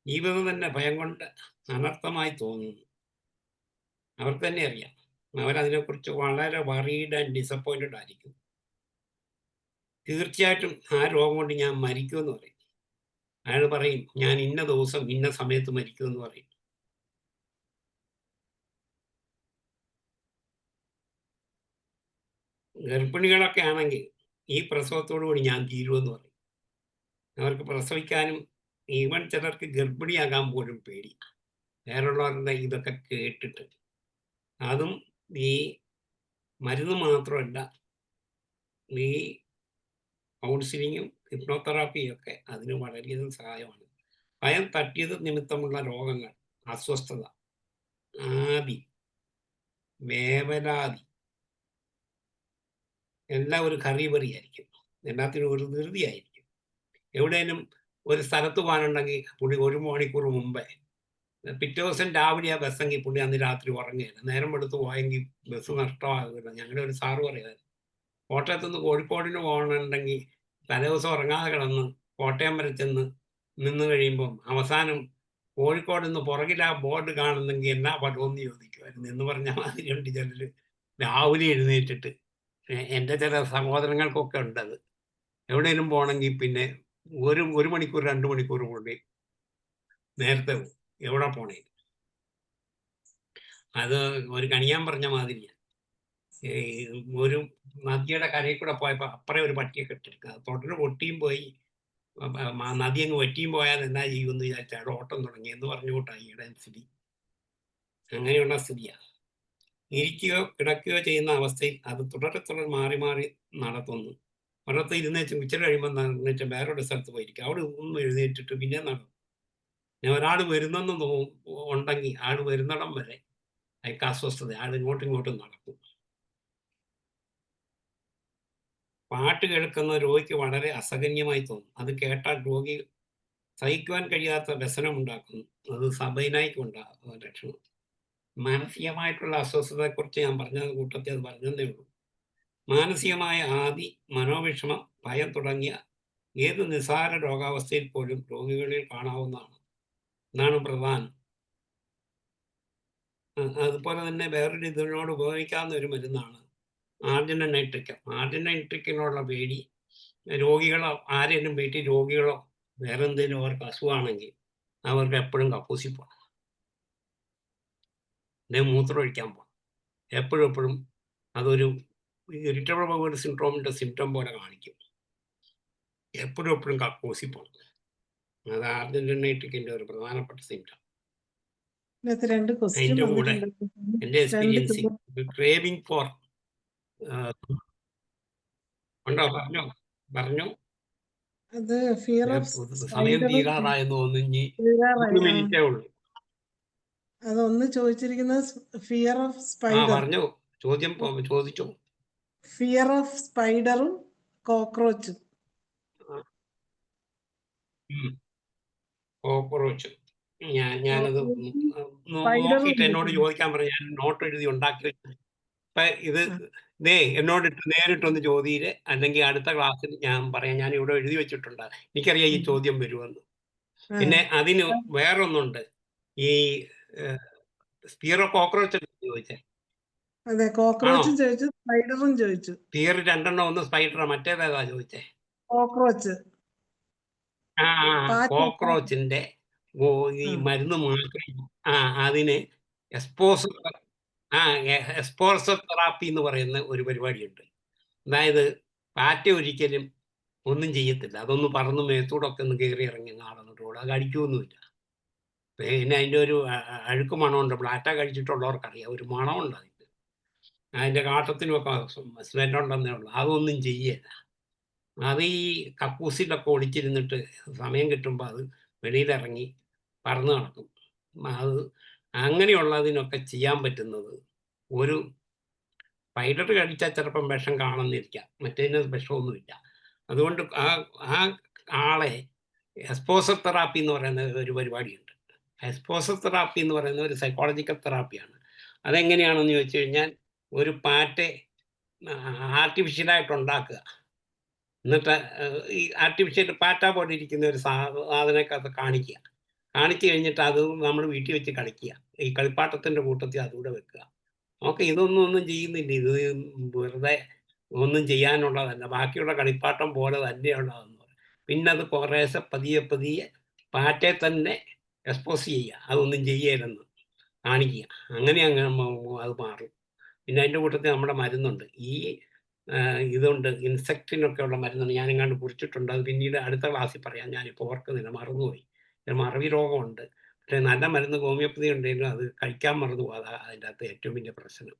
ജീവിതം തന്നെ ഭയം കൊണ്ട് അനർത്ഥമായി തോന്നുന്നു. അവർക്ക് തന്നെ അറിയാം. അവരതിനെക്കുറിച്ച് വളരെ വറീഡ് ആൻഡ് ഡിസപ്പോയിൻറ്റഡ് ആയിരിക്കും. തീർച്ചയായിട്ടും ആ രോഗം കൊണ്ട് ഞാൻ മരിക്കുമെന്ന് പറയും. അയാൾ പറയും, ഞാൻ ഇന്ന ദിവസം ഇന്ന സമയത്ത് മരിക്കുമെന്ന് പറയും. ഗർഭിണികളൊക്കെ ആണെങ്കിൽ ഈ പ്രസവത്തോടു കൂടി ഞാൻ തീരുമെന്ന് പറയും. അവർക്ക് പ്രസവിക്കാനും, ഈവൻ ചിലർക്ക് ഗർഭിണിയാകാൻ പോലും പേടി. വേറുള്ളവരുടെ ഇതൊക്കെ കേട്ടിട്ട്. അതും ഈ മരുന്ന് മാത്രമല്ല, ഈ കൗൺസിലിങ്ങും ഹിപ്നോതെറാപ്പിയും ഒക്കെ അതിന് വളരെയധികം സഹായമാണ്. ഭയം തട്ടിയത് നിമിത്തമുള്ള രോഗങ്ങൾ, അസ്വസ്ഥത, ആദി, വേവലാതി എല്ലാം ഒരു കറിബറിയായിരിക്കും. എല്ലാത്തിനും ഒരു ധൃതിയായിരിക്കും. എവിടെയെങ്കിലും ഒരു സ്ഥലത്ത് പോകാനുണ്ടെങ്കിൽ പുള്ളി 1 മണിക്കൂർ മുമ്പേ, പിറ്റേ ദിവസം രാവിലെ ആ ബസ്സെങ്കിൽ പുള്ളി അന്ന് രാത്രി ഉറങ്ങുകയില്ല. നേരം എടുത്ത് പോയെങ്കിൽ ബസ് നഷ്ടമാകില്ല. ഞങ്ങളുടെ ഒരു സാറ് പറയുമായിരുന്നു, കോട്ടയത്ത് നിന്ന് കോഴിക്കോടിന് പോകണമെന്നുണ്ടെങ്കിൽ തലേദിവസം ഉറങ്ങാതെ കിടന്ന് കോട്ടയം വരെ ചെന്ന് നിന്ന് കഴിയുമ്പം അവസാനം കോഴിക്കോട് നിന്ന് പുറകിൽ ആ ബോർഡ് കാണുന്നെങ്കിൽ എന്നാ പടമെന്ന് ചോദിക്കുമായിരുന്നു എന്ന് പറഞ്ഞാൽ മാതിരിയുണ്ട് ചിലർ. രാവിലെ എഴുന്നേറ്റിട്ട് എൻ്റെ ചില സഹോദരങ്ങൾക്കൊക്കെ ഉണ്ടത്. എവിടെയെങ്കിലും പോകണമെങ്കിൽ പിന്നെ ഒരു മണിക്കൂർ 2 മണിക്കൂർ കൂടി നേരത്തെ പോകും. എവിടെ പോണേ അത് ഒരു കണിയാൻ പറഞ്ഞ മാതിരിയാണ്. ഒരു നദിയുടെ കരയിൽ കൂടെ പോയപ്പോൾ അപ്പുറം ഒരു പട്ടിയൊക്കെ ഇട്ടിരിക്കുക. അത് തൊട്ടിന് പൊട്ടിയും പോയി, നദി അങ്ങ് വറ്റിയും പോയാൽ എന്നാ ചെയ്യുമെന്ന് വിചാരിച്ചാൽ ഓട്ടം തുടങ്ങി എന്ന് പറഞ്ഞു കൂട്ടാ ഈയിടെ സ്ഥിതി. അങ്ങനെയുള്ള സ്ഥിതിയാണ്. ഇരിക്കുകയോ കിടക്കുകയോ ചെയ്യുന്ന അവസ്ഥയിൽ അത് തുടരെ തുടരെ മാറി മാറി നടത്തുന്നു. ഒരിടത്ത് ഇരുന്നേച്ച് ഉച്ചര കഴിയുമ്പോൾ എന്നുവെച്ച വേറൊരു സ്ഥലത്ത് പോയിരിക്കും. അവിടെ ഒന്ന് എഴുന്നേറ്റിട്ട് പിന്നെ നടക്കും. ഞാൻ ഒരാൾ വരുന്നെന്ന് ഉണ്ടെങ്കിൽ ആൾ വരുന്നിടം വരെ അയാൾക്ക് അസ്വസ്ഥത, ആൾ ഇങ്ങോട്ടും ഇങ്ങോട്ടും നടക്കും. പാട്ട് കേൾക്കുന്ന രോഗിക്ക് വളരെ അസഹനീയമായി തോന്നും. അത് കേട്ടാൽ രോഗി സഹിക്കുവാൻ കഴിയാത്ത വ്യസനം ഉണ്ടാക്കുന്നു. അത് സബൈനായിക്ക് ഉണ്ടാകുന്ന ലക്ഷണം. മാനസികമായിട്ടുള്ള അസ്വസ്ഥതയെക്കുറിച്ച് ഞാൻ പറഞ്ഞത് കൂട്ടത്തിൽ അത് പറഞ്ഞതേ ഉള്ളൂ. മാനസികമായ ആദി, മനോവിഷമം, ഭയം തുടങ്ങിയ ഏത് നിസ്സാര രോഗാവസ്ഥയിൽ പോലും രോഗികളിൽ കാണാവുന്നതാണ്. ഇതാണ് പ്രധാനം. അതുപോലെ തന്നെ വേറൊരു ഇതിനോട് ഉപയോഗിക്കാവുന്ന ഒരു മരുന്നാണ് ആർജിനൻ നൈട്രിക്കം. ആർജിനൻ നൈട്രിക്കിനുള്ള പേടി രോഗികളോ ആരെങ്കിലും വീട്ടിൽ രോഗികളോ വേറെ എന്തെങ്കിലും അവർക്ക് അസുഖമാണെങ്കിൽ അവർക്ക് എപ്പോഴും കക്കൂസിൽ പോകണം, അല്ലെങ്കിൽ മൂത്രം ഒഴിക്കാൻ പോകണം. എപ്പോഴും അതൊരു ഇറിറ്റബിൾ ബവൽ സിൻഡ്രോമിന്റെ സിംറ്റം പോലെ കാണിക്കും. എപ്പോഴും കക്കൂസി പോണം. അത് ആർജിനൈറ്റിക്കിന്റെ ഒരു പ്രധാനപ്പെട്ട സിംറ്റം. ഇതിനകത്ത് 2 ക്വസ്റ്റ്യൻ അതിന്റെ കൂടെ വന്നിട്ടുണ്ട്. എന്റെ 2 എക്സ്പീരിയൻസിങ് ക്രേവിംഗ് ഫോർ ഉണ്ടോ? പറഞ്ഞു. അത് ഫിയർ ഓഫ് സമയം സ്പൈഡറും തീരാറായെന്ന് തോന്നുന്നു. ഇനി 3 തീരാറായി. മിനിറ്റേ ഉള്ളൂ. അതൊന്ന് ചോദിച്ചിരിക്കുന്നത് ഫിയർ ഓഫ് ആ സ്പൈഡർ. പറഞ്ഞു. ചോദിച്ചു. ഫിയർ ഓഫ് സ്പൈഡറും കോക്രോച്ചും. കോക്രോച്ച്. ഞാനത് നോക്കിയിട്ട് എന്നോട് ചോദിക്കാൻ പറഞ്ഞു. ഞാൻ നോട്ട് എഴുതി ഉണ്ടാക്കി വെച്ചു. അപ്പൊ ഇത് എന്നോട് നേരിട്ടൊന്ന് ചോദ്യയില്, അല്ലെങ്കിൽ അടുത്ത ക്ലാസ്സിൽ ഞാൻ പറയാം. ഞാൻ ഇവിടെ എഴുതി വെച്ചിട്ടുണ്ട്. എനിക്കറിയാം ഈ ചോദ്യം വരുമെന്ന്. പിന്നെ അതിന് വേറൊന്നുണ്ട്. ഈ സ്പിയർ ഓഫ് കോക്രോച്ച് ചോദിച്ചേ. അതെ, കോക്രോച്ചും ചോദിച്ചു, സ്പൈഡറും ചോദിച്ചു. സ്പിയർ 2 എണ്ണം, ഒന്ന് സ്പൈഡർ, മറ്റേതേതാ ചോദിച്ചേ? കോക്രോച്ച്. കോക്രോച്ചിന്റെ ഈ മരുന്ന് മാറ്റി അതിന് എക്സ്പോസർ തെറാപ്പി എന്ന് പറയുന്ന ഒരു പരിപാടിയുണ്ട്. അതായത് പാറ്റ ഒരിക്കലും ഒന്നും ചെയ്യത്തില്ല. അതൊന്ന് പറന്ന് മേത്തൂടൊക്കെ ഒന്ന് കയറി ഇറങ്ങി നടന്നിട്ട് ഓടും. അത് കടിക്കുമൊന്നുമില്ല. പിന്നെ അതിൻ്റെ ഒരു അഴുക്ക് മണമുണ്ട്. പ്ലാറ്റ കഴിച്ചിട്ടുള്ളവർക്കറിയാം. ഒരു മണമുണ്ട് അതിന്. അതിൻ്റെ കാട്ടത്തിനുമൊക്കെ സ്മെല്ലുണ്ടെന്നേ ഉള്ളൂ. അതൊന്നും ചെയ്യല്ല. അത് ഈ കക്കൂസിലൊക്കെ ഒളിച്ചിരുന്നിട്ട് സമയം കിട്ടുമ്പോൾ അത് വെളിയിലിറങ്ങി പറന്ന് നടക്കും. അത് അങ്ങനെയുള്ളതിനൊക്കെ ചെയ്യാൻ പറ്റുന്നത്, ഒരു സ്പൈഡർ കടിച്ചാൽ ചിലപ്പം വിഷം കാണുന്നിരിക്കാം, മറ്റേതിന് വിഷമൊന്നുമില്ല. അതുകൊണ്ട് ആ ആളെ എക്സ്പോസർ തെറാപ്പി എന്ന് പറയുന്ന ഒരു പരിപാടിയുണ്ട്. എക്സ്പോസർ തെറാപ്പി എന്ന് പറയുന്ന ഒരു സൈക്കോളജിക്കൽ തെറാപ്പിയാണ്. അതെങ്ങനെയാണെന്ന് ചോദിച്ചു കഴിഞ്ഞാൽ, ഒരു പാറ്റയെ ആർട്ടിഫിഷ്യലായിട്ട് ഉണ്ടാക്കുക. എന്നിട്ട് ഈ ആർട്ടിഫിഷ്യൽ പാറ്റ പോലെ ഇരിക്കുന്ന ഒരു സാധനമൊക്കെ കാണിച്ചു കഴിഞ്ഞിട്ട് അത് നമ്മൾ വീട്ടിൽ വെച്ച് കളിക്കുക. ഈ കളിപ്പാട്ടത്തിൻ്റെ കൂട്ടത്തിൽ അതുകൂടെ വെക്കുക. ഇതൊന്നും ചെയ്യുന്നില്ല. ഇത് വെറുതെ ഒന്നും ചെയ്യാനുള്ളതല്ല. ബാക്കിയുള്ള കളിപ്പാട്ടം പോലെ തന്നെയുള്ളതെന്ന് പറയും. പിന്നെ അത് കുറേശ്ശെ പതിയെ പാറ്റയെ തന്നെ എക്സ്പോസ് ചെയ്യുക. അതൊന്നും ചെയ്യരുതെന്ന് കാണിക്കുക. അങ്ങനെ അത് മാറും. പിന്നെ അതിൻ്റെ കൂട്ടത്തിൽ നമ്മുടെ മരുന്നുണ്ട്. ഈ ഇതുണ്ട്, ഇൻസെക്റ്റിനൊക്കെ ഉള്ള മരുന്നുണ്ട്. ഞാനെങ്ങാണ്ട് കുറിച്ചിട്ടുണ്ട്. അത് പിന്നീട് അടുത്ത ക്ലാസ്സിൽ പറയാം. ഞാനിപ്പോൾ ഓർക്കുന്നില്ല, മറന്നുപോയി. മറവി രോഗമുണ്ട്. പക്ഷേ നല്ല മരുന്ന് ഹോമിയോപ്പതി ഉണ്ടെങ്കിലും അത് കഴിക്കാൻ മറന്നുപോകും. അതാ അതിൻ്റെ അകത്ത് ഏറ്റവും വലിയ പ്രശ്നം.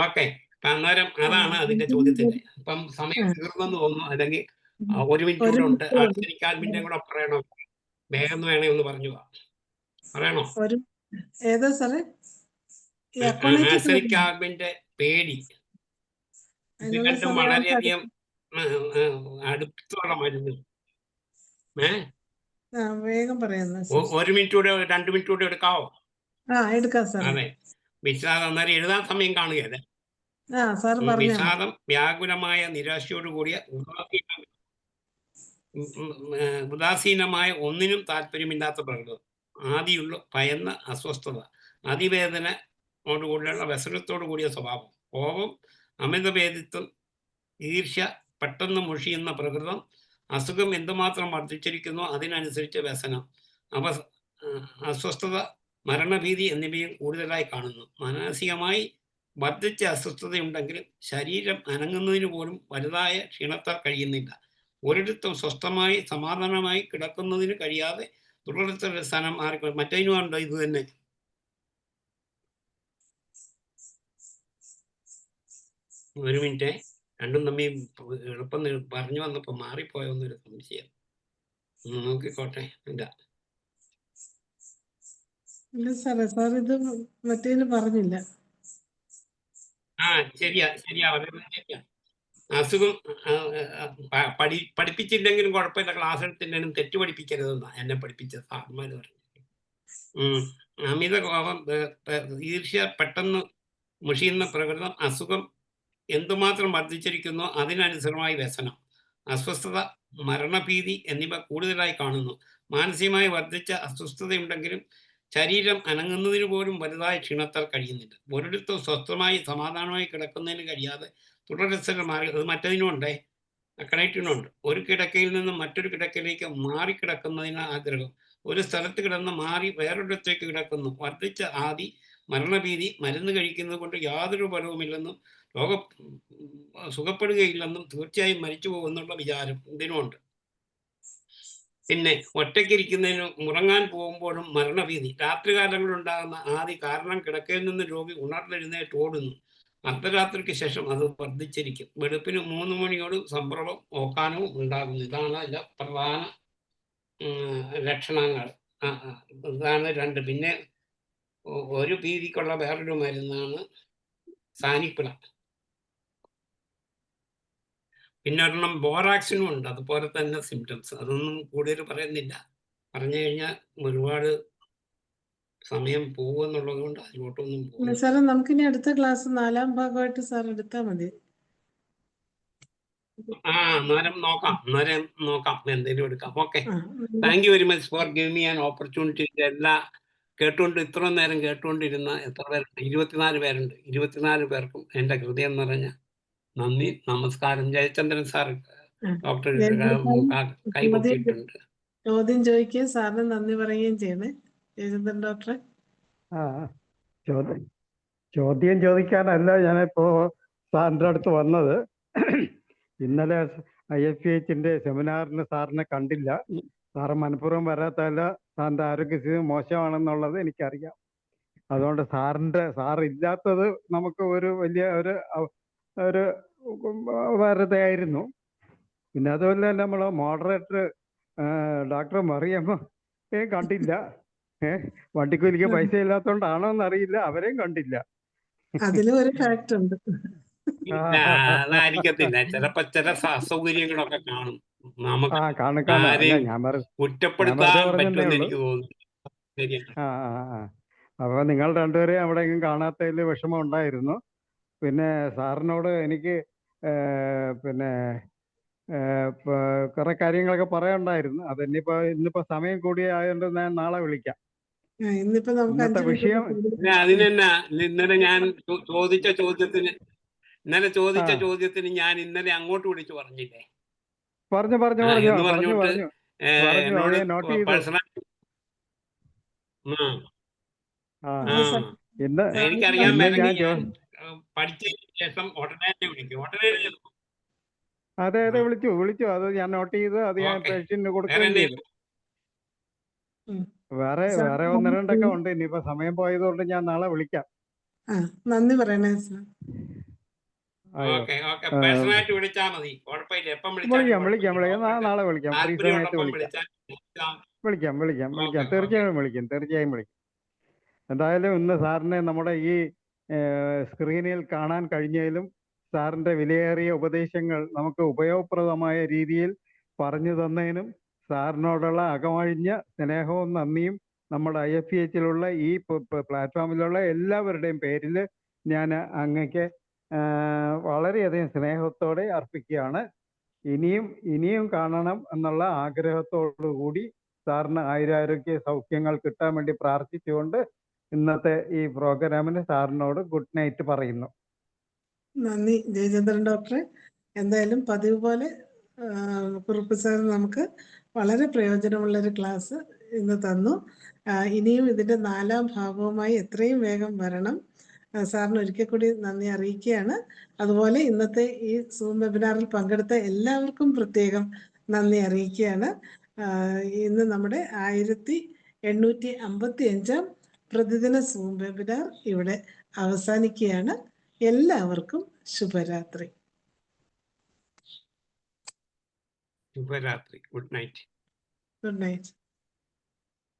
ഓക്കെ, അന്നേരം അതാണ് അതിൻ്റെ ചോദ്യത്തിൻ്റെ. അപ്പം സമയം തീർന്നെന്ന് തോന്നുന്നു. അല്ലെങ്കിൽ 1 മിനിറ്റ് കൂടെ ഉണ്ട്. ആർസെനിക് കൂടെ പറയണോ? വേഗം വേണേ ഒന്ന് പറഞ്ഞു പറയണോ? ഏതാ സാറേ? ആർസെനിക് ആൽബിന്റെ പേടി. ഇത് രണ്ടും വളരെയധികം അടുത്തുള്ള മരുന്ന്. വേഗം പറയുന്നു. 1 മിനിറ്റ് കൂടെ 2 മിനിറ്റ് കൂടെ എടുക്കാവോ? എടുക്കാം സാർ. അതെ, വിഷാദം. അന്നേരം എഴുതാൻ സമയം കാണുകയല്ലേ. വിഷാദം വ്യാകുലമായ നിരാശയോട് കൂടിയ ഉദാസീനമായ ഒന്നിനും താല്പര്യമില്ലാത്ത പ്രകൃതം, ആദിയുള്ള ഭയന്ന അസ്വസ്ഥത, അതിവേദനയോടുകൂടിയുള്ള വ്യസനത്തോടു കൂടിയ സ്വഭാവം, കോപം, അമിതഭേദിത്വം, ഈർഷ്യ, പെട്ടെന്ന് മുഷിയുന്ന പ്രകൃതം, അസുഖം എന്തുമാത്രം വർദ്ധിച്ചിരിക്കുന്നു അതിനനുസരിച്ച് വ്യസനം, അസ്വസ്ഥത, മരണഭീതി എന്നിവയും കൂടുതലായി കാണുന്നു. മാനസികമായി വർദ്ധിച്ച അസ്വസ്ഥതയുണ്ടെങ്കിലും ശരീരം അനങ്ങുന്നതിന് പോലും വലുതായ ക്ഷീണത്താൽ കഴിയുന്നില്ല. ഒരിടത്തും സ്വസ്ഥമായി സമാധാനമായി കിടക്കുന്നതിന് കഴിയാതെ തുടർച്ച വ്യസനം മാറി. മറ്റേതിനുമുണ്ട് ഇത് തന്നെ. ഒരു മിനിറ്റ്, രണ്ടും തമ്മിൽ എളുപ്പം പറഞ്ഞു വന്നപ്പോൾ മാറിപ്പോയെന്നൊരു സംശയം. നോക്കിക്കോട്ടെ. ഇല്ല സാർ, ഇത് മറ്റേതിന് പറഞ്ഞില്ല. ശരിയാ. അസുഖം പഠിപ്പിച്ചില്ലെങ്കിലും കുഴപ്പമില്ല, ക്ലാസ് എടുത്തില്ലെങ്കിലും തെറ്റ് പഠിപ്പിക്കരുതെന്നാ എന്നെ പഠിപ്പിച്ച സാർമാര് പറഞ്ഞു. അമിത കോപം, ഈർഷ്യ, പെട്ടെന്ന് മുഷിയുന്ന പ്രകൃതം, അസുഖം എന്തുമാത്രം വർദ്ധിച്ചിരിക്കുന്നോ അതിനനുസൃതമായി വ്യസനം, അസ്വസ്ഥത, മരണഭീതി എന്നിവ കൂടുതലായി കാണുന്നു. മാനസികമായി വർദ്ധിച്ച അസ്വസ്ഥതയുണ്ടെങ്കിലും ശരീരം അനങ്ങുന്നതിന് പോലും വലുതായ ക്ഷീണത്താൽ കഴിയുന്നില്ല. ഒരിടത്തും സ്വസ്ഥമായി സമാധാനമായി കിടക്കുന്നതിന് കഴിയാതെ തുടർച്ചകൾ മാറി. അത് മറ്റതിനുമുണ്ടേ, കണക്റ്റിനുണ്ട്. ഒരു കിടക്കയിൽ നിന്ന് മറ്റൊരു കിടക്കയിലേക്ക് മാറിക്കിടക്കുന്നതിന് ആഗ്രഹം, ഒരു സ്ഥലത്ത് കിടന്ന് മാറി വേറൊരിടത്തേക്ക് കിടക്കുന്നു, വർദ്ധിച്ച ആദി, മരണഭീതി മരുന്ന് കഴിക്കുന്നത് കൊണ്ട് യാതൊരു ഫലവുമില്ലെന്നും രോഗം സുഖപ്പെടുകയില്ലെന്നും തീർച്ചയായും മരിച്ചു പോകുന്നുള്ള വിചാരം ഇതിനുമുണ്ട്. പിന്നെ ഒറ്റയ്ക്കിരിക്കുന്നതിനും ഉറങ്ങാൻ പോകുമ്പോഴും മരണഭീതി. രാത്രികാലങ്ങളിലുണ്ടാകുന്ന ആദ്യ കാരണം കിടക്കയിൽ നിന്ന് രോഗി ഉണർന്നെഴുന്നേറ്റ് ഓടുന്നു. അർദ്ധരാത്രിക്ക് ശേഷം അത് വർദ്ധിച്ചിരിക്കും. വെളുപ്പിന് 3 മണിയോട് സംഭ്രമവും ഓക്കാനവും ഉണ്ടാകുന്നു. ഇതാണ് അതിൻ്റെ പ്രധാന ലക്ഷണങ്ങൾ. ഇതാണ് 2. പിന്നെ ഒരു ഭീതിക്കുള്ള വേറൊരു മരുന്നാണ് സാനിപ്പിള. പിന്നെ ഒരെണ്ണം ബോറാക്സിനും ഉണ്ട് അതുപോലെ തന്നെ സിംറ്റംസ്. അതൊന്നും കൂടുതൽ പറയുന്നില്ല. പറഞ്ഞു കഴിഞ്ഞാൽ ഒരുപാട് സമയം പോകുമെന്നുള്ളത് കൊണ്ട് അതിലോട്ടൊന്നും പോകും. സാറേ നമുക്കിനി അടുത്ത ക്ലാസ് 4-ാം ഭാഗമായിട്ട് സാർ എടുത്താൽ മതി. അന്നേരം നോക്കാം എന്തെങ്കിലും എടുക്കാം. Okay, thank you very much for give me an opportunity. ഇത്ര നേരം കേട്ടുകൊണ്ടിരുന്ന എത്ര പേരുണ്ട്? 24 പേരുണ്ട്. 24 പേർക്കും എൻ്റെ ഹൃദയം നിറഞ്ഞ നന്ദി, നമസ്കാരം. ജയചന്ദ്രൻ സാർ ഡോക്ടർ കൈപൊക്കിയിട്ടുണ്ട്. ചോദ്യം ചോദിക്കുകയും സാറിന് നന്ദി പറയുകയും ചെയ്യണേ ജയചന്ദ്രൻ ഡോക്ടറെ. ചോദ്യം ചോദിക്കാനല്ല ഞാനിപ്പോ സാറിൻ്റെ അടുത്ത് വന്നത്. ഇന്നലെ IFPHന്റെ സെമിനാറിന് സാറിനെ കണ്ടില്ല. സാറ് മനഃപൂർവ്വം വരാത്തല്ല, സാറിൻ്റെ ആരോഗ്യസ്ഥിതി മോശമാണെന്നുള്ളത് എനിക്കറിയാം. അതുകൊണ്ട് സാറില്ലാത്തത് നമുക്ക് ഒരു വലിയ ഒരു വാർത്തയായിരുന്നു. പിന്നെ അതുപോലെ നമ്മൾ മോഡറേറ്റർ ഡോക്ടർ മറിയമ്മ കണ്ടില്ല. വണ്ടിക്കൂലിക്ക് പൈസ ഇല്ലാത്തോണ്ടാണോ എന്നറിയില്ല, അവരെയും കണ്ടില്ല. അതിലും ഒരു ഫാക്ട് ഉണ്ട്. അതായിരിക്കത്തില്ല, ചിലപ്പോ ചില അസൗകര്യങ്ങളൊക്കെ കാണും. നമുക്ക് കുറ്റപ്പെടുത്താൻ പറ്റുമെന്ന് എനിക്ക് തോന്നുന്നു. അപ്പൊ നിങ്ങൾ രണ്ടുപേരെയും അവിടെ കാണാത്തതിൽ വിഷമം ഉണ്ടായിരുന്നു. പിന്നെ സാറിനോട് എനിക്ക് പിന്നെ കുറെ കാര്യങ്ങളൊക്കെ പറയാനുണ്ടായിരുന്നു. ഇന്നിപ്പോ സമയം കൂടിയായതുകൊണ്ട് ഞാൻ നാളെ വിളിക്കാം. ഇന്നത്തെ വിഷയം അതിനെന്നാ ഇന്നലെ ഞാൻ ചോദിച്ച ചോദ്യത്തിന് ഞാൻ ഇന്നലെ അങ്ങോട്ട് വിളിച്ചു പറഞ്ഞില്ലേ? പറഞ്ഞു. എനിക്കറിയാൻ പഠിച്ചതിന് ശേഷം ഉടനെ വിളിക്കും. അതെ വിളിച്ചു. അത് ഞാൻ നോട്ട് ചെയ്ത് അത് ഞാൻ പേഷ്യന്റിന് കൊടുക്കുകയും ചെയ്തു. വേറെ 1-2 ഉണ്ട്. ഇനിയിപ്പോ സമയം പോയതുകൊണ്ട് ഞാൻ നാളെ വിളിക്കാം. നന്ദി പറയണേ സാർ. വിളിക്കാം. നാളെ വിളിക്കാം. ഫ്രീ സമയത്ത് വിളിക്കാം. തീർച്ചയായും വിളിക്കും. എന്തായാലും ഇന്ന് സാറിനെ നമ്മുടെ ഈ സ്ക്രീനിൽ കാണാൻ കഴിഞ്ഞതിലും സാറിൻ്റെ വിലയേറിയ ഉപദേശങ്ങൾ നമുക്ക് ഉപയോഗപ്രദമായ രീതിയിൽ പറഞ്ഞു തന്നതിനും സാറിനോടുള്ള അകമഴിഞ്ഞ സ്നേഹവും നന്ദിയും നമ്മുടെ IFPHലുള്ള ഈ പ്ലാറ്റ്ഫോമിലുള്ള എല്ലാവരുടെയും പേരിൽ ഞാൻ അങ്ങക്ക് വളരെയധികം സ്നേഹത്തോടെ അർപ്പിക്കുകയാണ്. ഇനിയും കാണണം എന്നുള്ള ആഗ്രഹത്തോടു കൂടി സാറിന് ആയുരാരോഗ്യ സൗഖ്യങ്ങൾ കിട്ടാൻ വേണ്ടി പ്രാർത്ഥിച്ചുകൊണ്ട് ഇന്നത്തെ ഈ പ്രോഗ്രാമിന് സാറിനോട് ഗുഡ് നൈറ്റ് പറയുന്നു. നന്ദി ജയചന്ദ്രൻ ഡോക്ടറെ. എന്തായാലും പതിവ് പോലെ കുറുപ്പ് സാർ നമുക്ക് വളരെ പ്രയോജനമുള്ളൊരു ക്ലാസ് ഇന്ന് തന്നു. ഇനിയും ഇതിൻ്റെ 4-ാം ഭാഗവുമായി എത്രയും വേഗം വരണം. സാറിന് ഒരിക്കൽ കൂടി നന്ദി അറിയിക്കുകയാണ്. അതുപോലെ ഇന്നത്തെ ഈ സൂം വെബിനാറിൽ പങ്കെടുത്ത എല്ലാവർക്കും പ്രത്യേകം നന്ദി അറിയിക്കുകയാണ്. ഇന്ന് നമ്മുടെ 1855-ാം പ്രതിദിന സൂം വെബിനാർ ഇവിടെ അവസാനിക്കുകയാണ്. എല്ലാവർക്കും ശുഭരാത്രി. Good night.